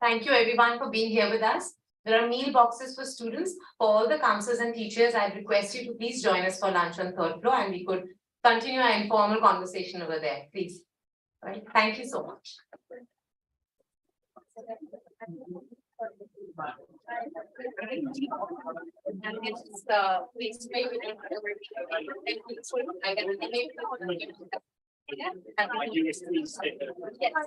Thank you everyone for being here with us. There are meal boxes for students. For all the counselors and teachers, I request you to please join us for lunch on third floor and we could continue our informal conversation over there, please. All right, thank you so much. Yes.